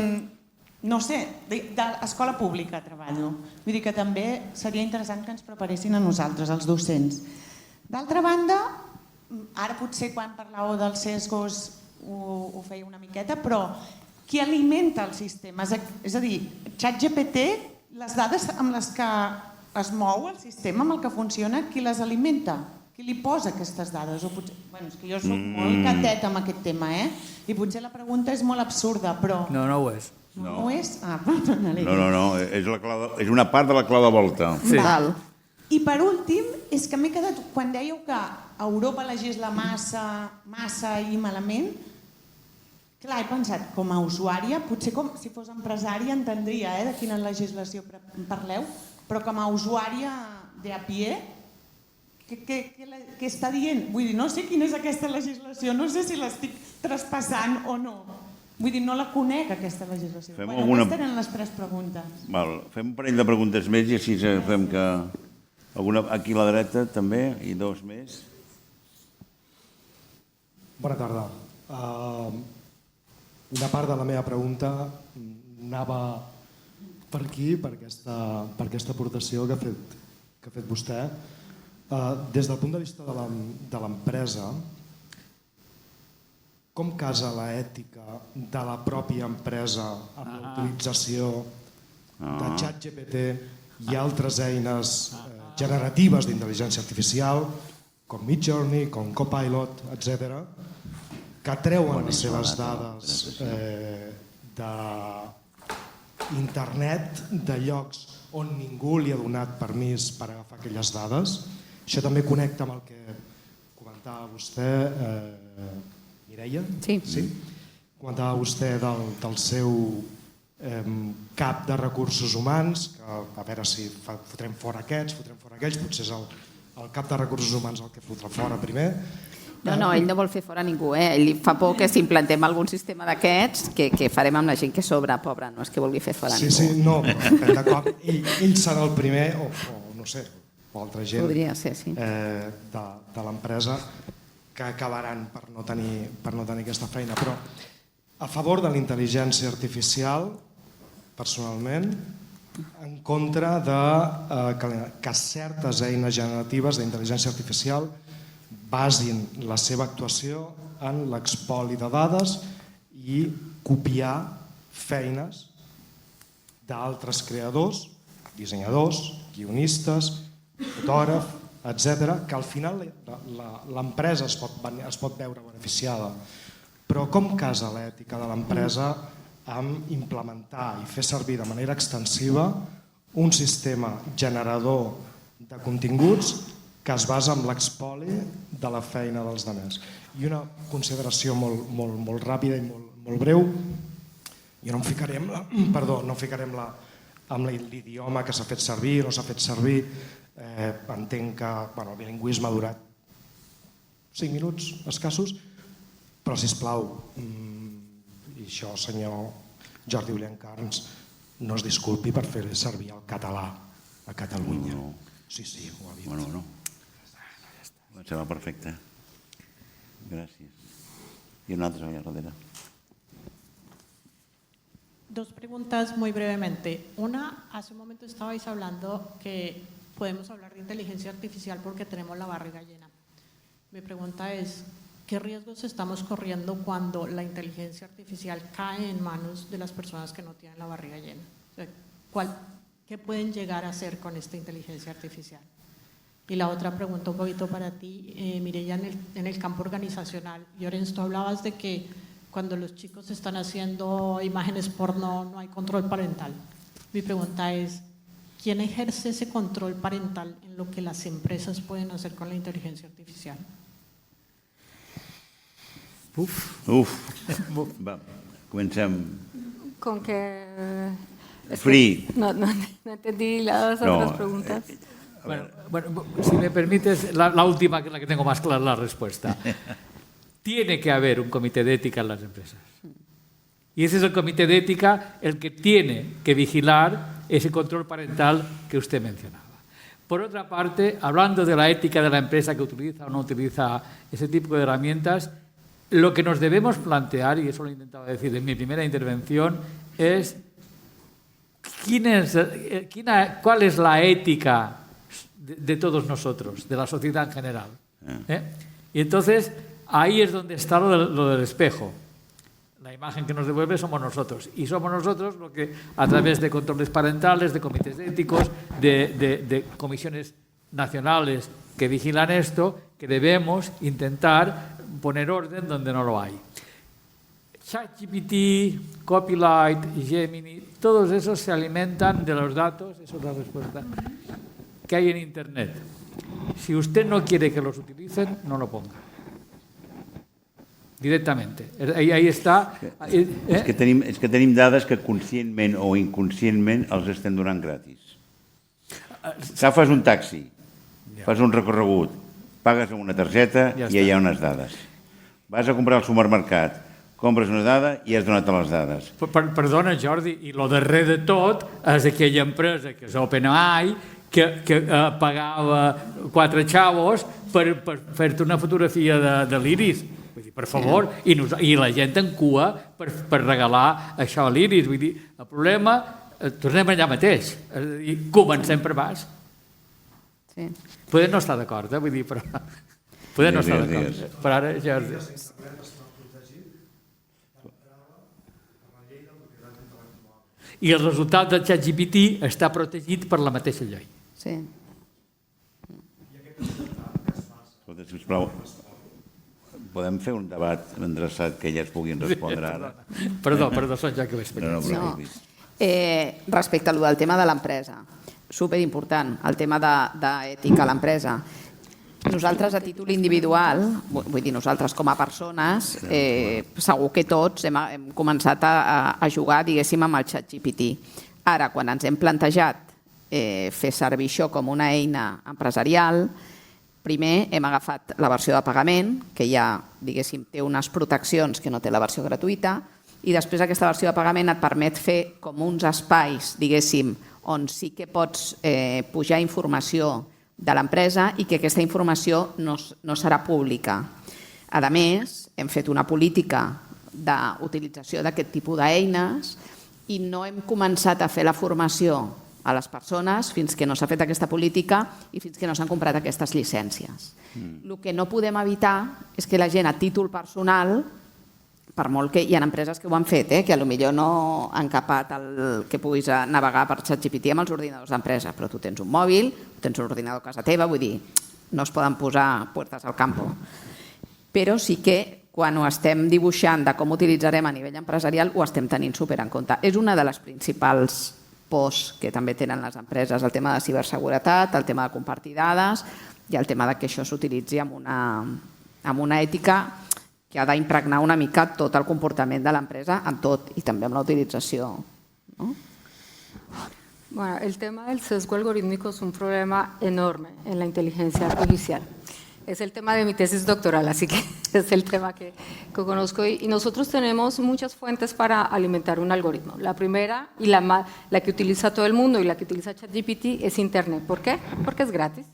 [SPEAKER 6] No sé, d'escola pública treballo. Vull dir que també seria interessant que ens preparessin a nosaltres, els docents. D'altra banda, ara potser quan parlàveu dels sesgos ho feia una miqueta, però qui alimenta el sistema? És a dir, ChatGPT, les dades amb les que es mou el sistema, amb el que funciona, qui les alimenta? Qui li posa aquestes dades? És que jo soc molt catet amb aquest tema, i potser la pregunta és molt absurda, però...
[SPEAKER 3] No, no ho és.
[SPEAKER 6] No ho és? Ah, perdona.
[SPEAKER 2] No, és una part de la clau de volta.
[SPEAKER 3] Sí.
[SPEAKER 6] I per últim, és que m'he quedat... Quan dèieu que Europa legisla massa i malament, clar, he pensat, com a usuària, potser si fos empresària entendria de quina legislació parleu, però com a usuària de a pie, què està dient? Vull dir, no sé quina és aquesta legislació, no sé si l'estic traspassant o no. Vull dir, no la conec, aquesta legislació. Aquestes eren les 3 preguntes.
[SPEAKER 2] Fem un parell de preguntes més i així fem que... Aquí a la dreta també, i 2 més.
[SPEAKER 7] Bona tarda. Una part de la meva pregunta anava per aquí, per aquesta aportació que ha fet vostè. Des del punt de vista de l'empresa, com casa l'ètica de la pròpia empresa amb la utilització de ChatGPT i altres eines generatives d'intel·ligència artificial, com Midjourney, com Copilot, etc., que treuen les seves dades d'internet, de llocs on ningú li ha donat permís per agafar aquelles dades. Això també connecta amb el que comentava vostè, Mireia?
[SPEAKER 5] Sí.
[SPEAKER 7] Comentava vostè del seu cap de recursos humans, que a veure si fotrem fora aquests, fotrem fora aquells, potser és el cap de recursos humans el que fotrà fora primer.
[SPEAKER 5] No, ell no vol fer fora ningú. Ell li fa por que si implantem algun sistema d'aquests, que farem amb la gent que sobra, pobra, no és que vulgui fer fora ningú.
[SPEAKER 7] Sí, no, però ell serà el primer, o no sé, o altra gent de l'empresa que acabaran per no tenir aquesta feina. Però a favor de la intel·ligència artificial, personalment, en contra que certes eines generatives d'intel·ligència artificial basin la seva actuació en l'expoli de dades i copiar feines d'altres creadors, dissenyadors, guionistes, fotògrafs, etc., que al final l'empresa es pot veure beneficiada. Però com casa l'ètica de l'empresa amb implementar i fer servir de manera extensiva un sistema generador de continguts que es basa en l'expoli de la feina dels altres. I una consideració molt ràpida i molt breu. Jo no em ficaré amb l'idioma que s'ha fet servir o no s'ha fet servir. Entenc que el bilingüisme ha durat 5 minuts escassos, però, sisplau, i això, senyor Jordi William Carns, no es disculpi per fer servir el català a Catalunya. Sí, ho ha dit.
[SPEAKER 2] Bueno. Em sembla perfecte. Gràcies. Y una altra allá rodera.
[SPEAKER 8] Dos preguntas muy brevemente. Una, hace un momento estabais hablando que podemos hablar de inteligencia artificial porque tenemos la barriga llena. Mi pregunta es, ¿qué riesgos estamos corriendo cuando la inteligencia artificial cae en manos de las personas que no tienen la barriga llena? O sea, ¿qué pueden llegar a hacer con esta inteligencia artificial? Y la otra pregunta un poquito para ti, Mireia, en el campo organizacional. Llorens, tú hablabas de que cuando los chicos están haciendo imágenes porno no hay control parental. Mi pregunta es, ¿quién ejerce ese control parental en lo que las empresas pueden hacer con la inteligencia artificial?
[SPEAKER 2] Va, comencem.
[SPEAKER 4] Con que...
[SPEAKER 2] Free.
[SPEAKER 4] No entendí las otras preguntas.
[SPEAKER 3] Bueno, si me permites, la última, que es la que tengo más clara la respuesta. Tiene que haber un comité de ética en las empresas. Y ese es el comité de ética el que tiene que vigilar ese control parental que usted mencionaba. Por otra parte, hablando de la ética de la empresa que utiliza o no utiliza ese tipo de herramientas, lo que nos debemos plantear, y eso lo he intentado decir en mi primera intervención, es cuál es la ética de todos nosotros, de la sociedad en general. Y entonces, ahí es donde está lo del espejo. La imagen que nos devuelve somos nosotros. Y somos nosotros lo que, a través de controles parentales, de comités éticos, de comisiones nacionales que vigilan esto, que debemos intentar poner orden donde no lo hay. ChatGPT, Copilite, Gemini, todos esos se alimentan de los datos, eso es la respuesta, que hay en Internet. Si usted no quiere que los utilicen, no lo ponga. Directamente. Ahí està.
[SPEAKER 2] És que tenim dades que conscientment o inconscientment els estem donant gratis. Agafes un taxi, fas un recorregut, pagues amb una targeta i ja hi ha unes dades. Vas a comprar al supermercat, compres una dada i has donat les dades.
[SPEAKER 3] Perdona, Jordi, i el darrer de tot és aquella empresa que és OpenAI que pagava 4 xavos per fer-te una fotografia de l'iris. Per favor, i la gent en cua per regalar això a l'Iris. Vull dir, el problema, tornem allà mateix, és a dir, comencem per baix. Podem no estar d'acord, vull dir, però... Podem no estar d'acord. Per ara, Jordi. I el resultat del ChatGPT està protegit per la mateixa llei.
[SPEAKER 5] Sí.
[SPEAKER 2] Sisplau, podem fer un debat endreçat que elles puguin respondre ara?
[SPEAKER 3] Perdó, són ja que ho he explicat.
[SPEAKER 5] Respecte al tema de l'empresa, superimportant, el tema d'ètica a l'empresa. Nosaltres, a títol individual, vull dir, nosaltres com a persones, segur que tots hem començat a jugar, diguéssim, amb el ChatGPT. Ara, quan ens hem plantejat fer servir això com una eina empresarial, primer hem agafat la versió de pagament, que ja, diguéssim, té unes proteccions que no té la versió gratuïta, i després aquesta versió de pagament et permet fer com uns espais, diguéssim, on sí que pots pujar informació de l'empresa i que aquesta informació no serà pública. A més, hem fet una política d'utilització d'aquest tipus d'eines i no hem començat a fer la formació a les persones fins que no s'ha fet aquesta política i fins que no s'han comprat aquestes llicències. El que no podem evitar és que la gent a títol personal, per molt que hi ha empreses que ho han fet, que potser no han capat que puguis navegar per ChatGPT amb els ordinadors d'empresa, però tu tens un mòbil, tens un ordinador a casa teva, vull dir, no es poden posar puertas al campo. Però sí que quan ho estem dibuixant de com utilitzarem a nivell empresarial ho estem tenint super en compte. És una de les principals pors que també tenen les empreses, el tema de ciberseguretat, el tema de compartir dades i el tema que això s'utilitzi amb una ètica que ha d'impregnar una mica tot el comportament de l'empresa en tot i també amb la utilització.
[SPEAKER 4] Bueno, el tema del sesgo algorítmico es un problema enorme en la inteligencia artificial. Es el tema de mi tesis doctoral, así que es el tema que conozco. Y nosotros tenemos muchas fuentes para alimentar un algoritmo. La primera y la que utiliza todo el mundo y la que utiliza ChatGPT es Internet. ¿Por qué? Porque es gratis.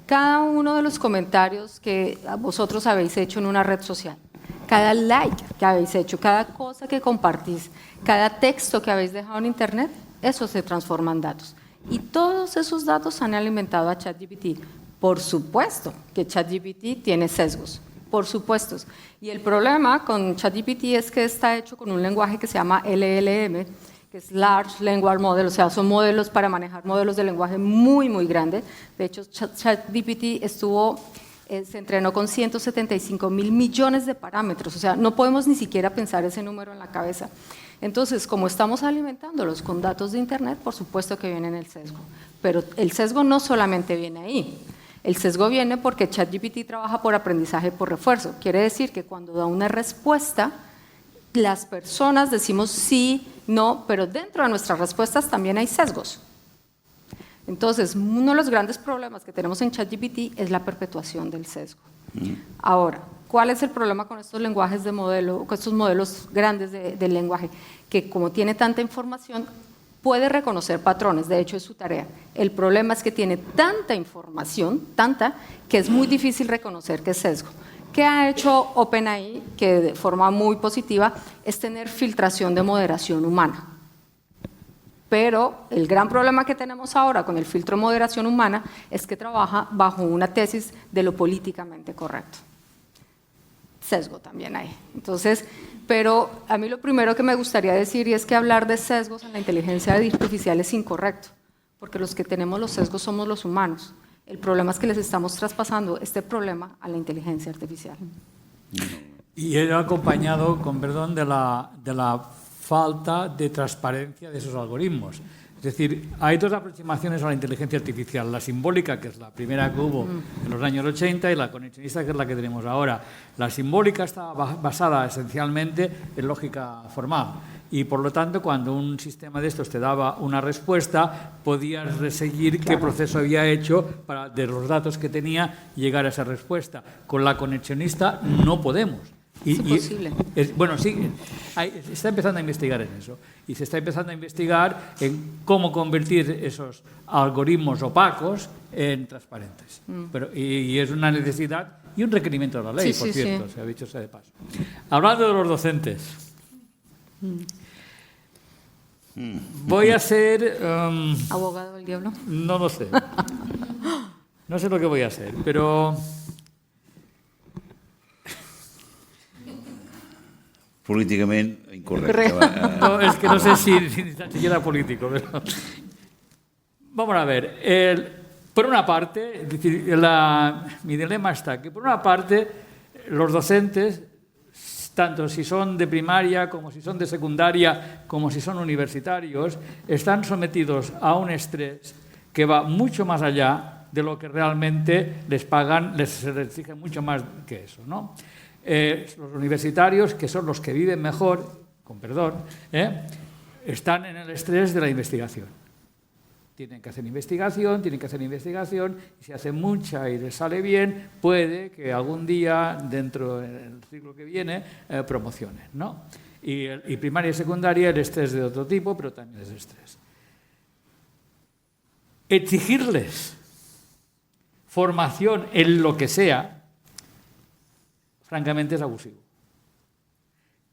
[SPEAKER 4] Cada uno de los comentarios que vosotros habéis hecho en una red social, cada like que habéis hecho, cada cosa que compartís, cada texto que habéis dejado en Internet, eso se transforma en datos. Y todos esos datos han alimentado a ChatGPT. Por supuesto que ChatGPT tiene sesgos, por supuesto. Y el problema con ChatGPT es que está hecho con un lenguaje que se llama LLM, que es Large Language Model, o sea, son modelos para manejar modelos de lenguaje muy, muy grandes. De hecho, ChatGPT se entrenó con 175.000 millones de parámetros, o sea, no podemos ni siquiera pensar ese número en la cabeza. Entonces, como estamos alimentándolos con datos de Internet, por supuesto que viene en el sesgo. Pero el sesgo no solamente viene ahí. El sesgo viene porque ChatGPT trabaja por aprendizaje por refuerzo. Quiere decir que cuando da una respuesta, las personas decimos sí, no, pero dentro de nuestras respuestas también hay sesgos. Entonces, uno de los grandes problemas que tenemos en ChatGPT es la perpetuación del sesgo. Ahora, ¿cuál es el problema con estos lenguajes de modelo, con estos modelos grandes del lenguaje? Que como tiene tanta información, puede reconocer patrones, de hecho es su tarea. El problema es que tiene tanta información, tanta, que es muy difícil reconocer qué es sesgo. ¿Qué ha hecho OpenAI, que de forma muy positiva, es tener filtración de moderación humana? Pero el gran problema que tenemos ahora con el filtro de moderación humana es que trabaja bajo una tesis de lo políticamente correcto. Sesgo también hay. Entonces, pero a mí lo primero que me gustaría decir y es que hablar de sesgos en la inteligencia artificial es incorrecto, porque los que tenemos los sesgos somos los humanos. El problema es que les estamos traspasando este problema a la inteligencia artificial.
[SPEAKER 3] Y era acompañado, con perdón, de la falta de transparencia de esos algoritmos. Es decir, hay dos aproximaciones a la inteligencia artificial, la simbólica, que es la primera que hubo en los años 80, y la conexionista, que es la que tenemos ahora. La simbólica está basada esencialmente en lógica formal, y por lo tanto, cuando un sistema de estos te daba una respuesta, podías seguir qué proceso había hecho para, de los datos que tenía, llegar a esa respuesta. Con la conexionista no podemos.
[SPEAKER 4] Es imposible.
[SPEAKER 3] Bueno, sí, se está empezando a investigar en eso. Y se está empezando a investigar en cómo convertir esos algoritmos opacos en transparentes. Y es una necesidad y un requerimiento de la ley, por cierto, se ha dicho sea de paso. Hablando de los docentes, voy a ser...
[SPEAKER 4] ¿Abogado del diablo?
[SPEAKER 3] No lo sé. No sé lo que voy a hacer, pero...
[SPEAKER 2] Políticament incorrecte.
[SPEAKER 3] No, es que no sé si era político, pero... Vamos a ver. Por una parte, es decir, mi dilema está que, por una parte, los docentes, tanto si son de primaria, como si son de secundaria, como si son universitarios, están sometidos a un estrés que va mucho más allá de lo que realmente les pagan, se les exige mucho más que eso, ¿no? Los universitarios, que son los que viven mejor, con perdón, están en el estrés de la investigación. Tienen que hacer investigación, y si hacen mucha y les sale bien, puede que algún día, dentro del ciclo que viene, promocionen, ¿no? Y primaria y secundaria, el estrés de otro tipo, pero también es estrés. Exigirles formación en lo que sea, francamente es abusivo.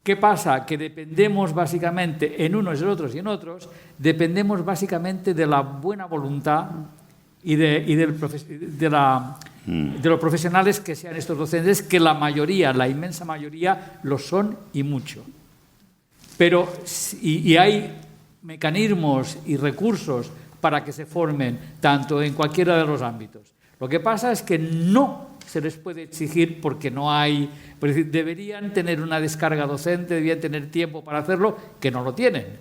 [SPEAKER 3] ¿Qué pasa? Que dependemos básicamente en unos, en otros y en otros, dependemos básicamente de la buena voluntad y de los profesionales que sean estos docentes, que la mayoría, la inmensa mayoría, lo son y mucho. Pero, y hay mecanismos y recursos para que se formen, tanto en cualquiera de los ámbitos. Lo que pasa es que no se les puede exigir porque no hay... Es decir, deberían tener una descarga docente, deberían tener tiempo para hacerlo, que no lo tienen.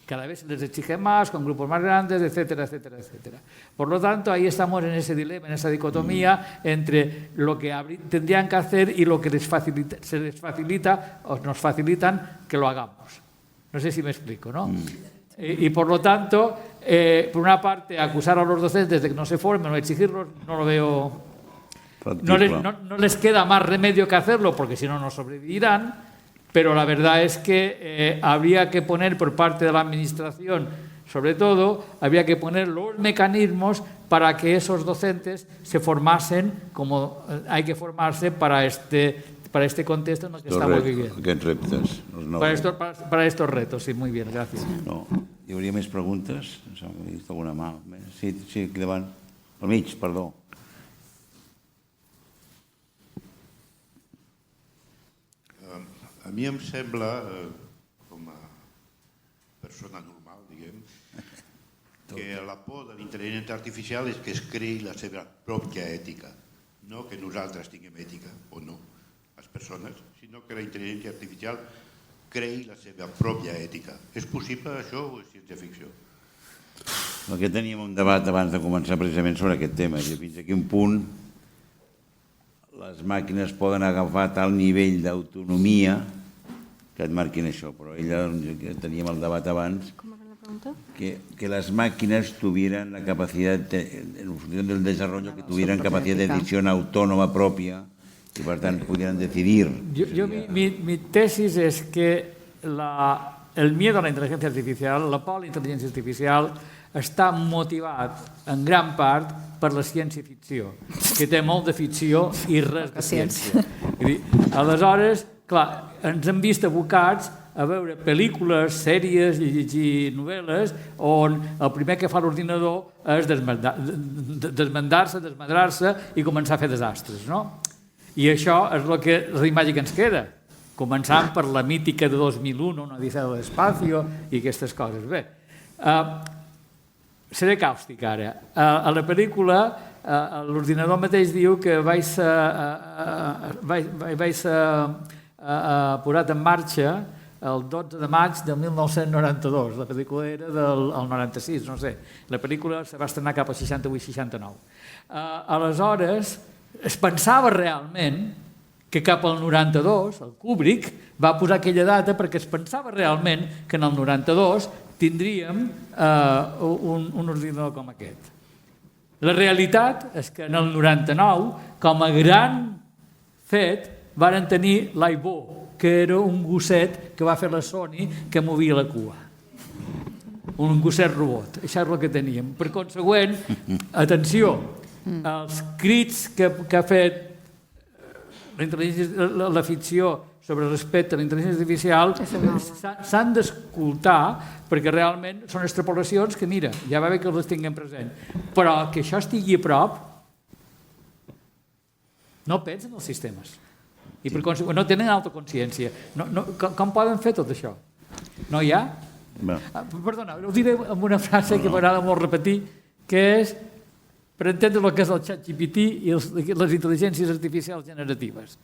[SPEAKER 3] Cada vez se les exige más, con grupos más grandes, etcétera, etcétera, etcétera. Por lo tanto, ahí estamos en ese dilema, en esa dicotomía entre lo que tendrían que hacer y lo que se les facilita o nos facilitan que lo hagamos. No sé si me explico, ¿no? Y por lo tanto, por una parte, acusar a los docentes de que no se formen o exigirlos, no lo veo... No les queda más remedio que hacerlo, porque si no, no sobrevivirán, pero la verdad es que habría que poner por parte de la Administración, sobre todo, habría que poner los mecanismos para que esos docentes se formasen como hay que formarse para este contexto en el que estamos viviendo.
[SPEAKER 2] Aquests reptes.
[SPEAKER 3] Para estos retos, sí, muy bien, gracias.
[SPEAKER 2] No. Hi hauria més preguntes? He vist alguna mà. Sí, aquí davant. Al mig, perdó.
[SPEAKER 9] A mi em sembla, com a persona normal, diguem, que la por de l'intel·ligència artificial és que es creï la seva pròpia ètica, no que nosaltres tinguem ètica, o no, les persones, sinó que la intel·ligència artificial creï la seva pròpia ètica. És possible això o és ciència-ficció?
[SPEAKER 2] El que teníem un debat abans de començar precisament sobre aquest tema, i fins a quin punt les màquines poden agafar tal nivell d'autonomia que et marquin això, però ella teníem el debat abans que las máquinas tuvieran la capacidad, en función del desarrollo, que tuvieran capacidad de decisión autónoma propia y, por tanto, pudieran decidir.
[SPEAKER 3] Mi tesis es que el miedo a la inteligencia artificial, la por a la intel·ligència artificial, està motivat en gran part per la ciència-ficció, que té molt de ficció i res de ciència. Aleshores, clar, ens hem vist abocats a veure pel·lícules, sèries i llegir novel·les on el primer que fa l'ordinador és desmandar-se, desmadrar-se i començar a fer desastres, no? I això és la imatge que ens queda, començant per la mítica de 2001, una odissea de l'espacio i aquestes coses. Bé, seré càustic ara. A la pel·lícula l'ordinador mateix diu que vaig ser posat en marxa el 12 de maig de 1992. La pel·lícula era del 96, no sé. La pel·lícula se va estrenar cap al 68-69. Aleshores, es pensava realment que cap al 92, el Kubrick va posar aquella data perquè es pensava realment que en el 92 tindríem un ordinador com aquest. La realitat és que en el 99, com a gran fet, varen tenir l'iBo, que era un gosset que va fer la Sony que movia la cua. Un gosset robot. Això és el que teníem. Per consegüent, atenció, els crits que ha fet la ficció sobre respecte a la intel·ligència artificial s'han d'escoltar perquè realment són extrapolacions que, mira, ja va bé que les tinguem present, però que això estigui a prop no pensen els sistemes i per conseqüent no tenen autoconsciència. Com poden fer tot això? No hi ha? Perdona, ho diré amb una frase que m'agrada molt repetir, que és per entendre el que és el ChatGPT i les intel·ligències artificials generatives.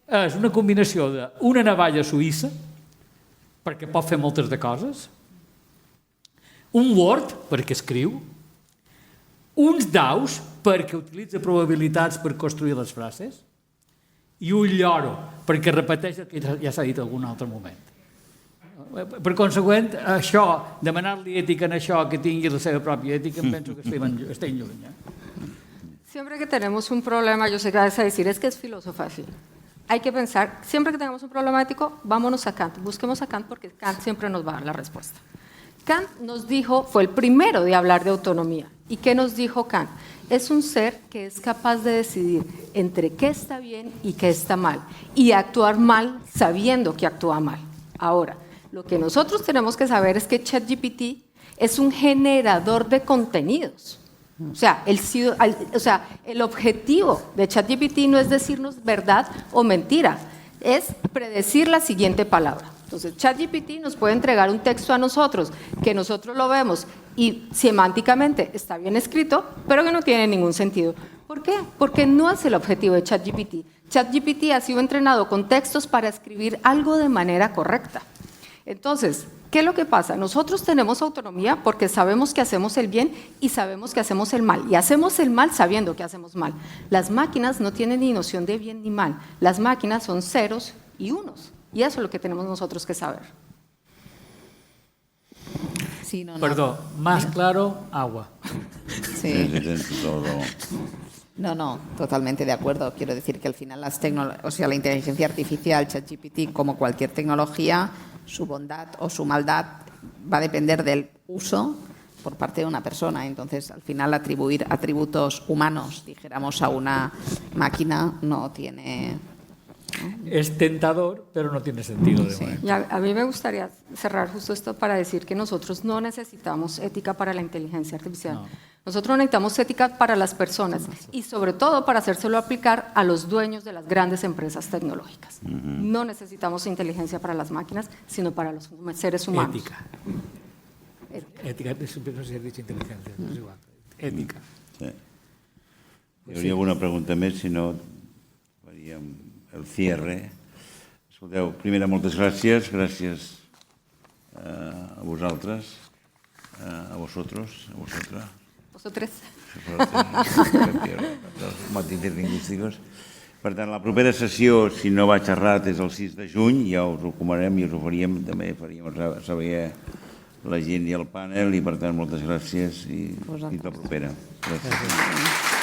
[SPEAKER 3] És una combinació d'una navalla suïssa, perquè pot fer moltes de coses, un Word, perquè escriu, uns daus, perquè utilitza probabilitats per construir les frases, i un lloro, perquè repeteix el que ja s'ha dit en algun altre moment. Per consegüent, això, demanar-li ètica en això, que tingui la seva pròpia ètica, em penso que estem lluny.
[SPEAKER 4] Siempre que tenemos un problema, yo sé que vas a decir, es que es filósofa así. Hay que pensar, siempre que tengamos un problema ético, vámonos a Kant, busquemos a Kant porque Kant siempre nos va a dar la respuesta. Kant nos dijo, fue el primero de hablar de autonomía. ¿Y qué nos dijo Kant? Es un ser que es capaz de decidir entre qué está bien y qué está mal, y actuar mal sabiendo que actúa mal. Ahora, lo que nosotros tenemos que saber es que ChatGPT es un generador de contenidos. O sea, el objetivo de ChatGPT no es decirnos verdad o mentira, es predecir la siguiente palabra. Entonces, ChatGPT nos puede entregar un texto a nosotros, que nosotros lo vemos y semánticamente está bien escrito, pero que no tiene ningún sentido. ¿Por qué? Porque no es el objetivo de ChatGPT. ChatGPT ha sido entrenado con textos para escribir algo de manera correcta. Entonces, ¿qué es lo que pasa? Nosotros tenemos autonomía porque sabemos que hacemos el bien y sabemos que hacemos el mal. Y hacemos el mal sabiendo que hacemos mal. Las máquinas no tienen ni noción de bien ni mal. Las máquinas son ceros y unos. Y eso es lo que tenemos nosotros que saber.
[SPEAKER 5] Sí, no.
[SPEAKER 3] Perdó, más claro, agua.
[SPEAKER 5] Sí. No, totalmente de acuerdo. Quiero decir que al final la inteligencia artificial, ChatGPT, como cualquier tecnología, su bondad o su maldad va a depender del uso por parte de una persona. Entonces, al final, atribuir atributos humanos, dijéramos, a una máquina no tiene...
[SPEAKER 3] Es tentador, pero no tiene sentido.
[SPEAKER 4] Sí. Y a mí me gustaría cerrar justo esto para decir que nosotros no necesitamos ética para la inteligencia artificial. No. Nosotros necesitamos ética para las personas y sobre todo para hacérselo aplicar a los dueños de las grandes empresas tecnológicas. No necesitamos inteligencia para las máquinas, sino para los seres humanos.
[SPEAKER 3] Ética. No sé si has dicho inteligencia, es igual. Ética.
[SPEAKER 2] Sí. Hi hauria alguna pregunta més, si no faríem el cierre. Escolteu, primera, moltes gràcies. Gràcies a vosaltres, a vosotros, a vosotras.
[SPEAKER 4] Vosaltres.
[SPEAKER 2] Els matices lingüísticos. Per tant, la propera sessió, si no vaig errat, és el 6 de juny, ja us ho comanarem i us ho faríem, també faríem saber la gent i el panel, i per tant moltes gràcies i fins la propera. Gràcies.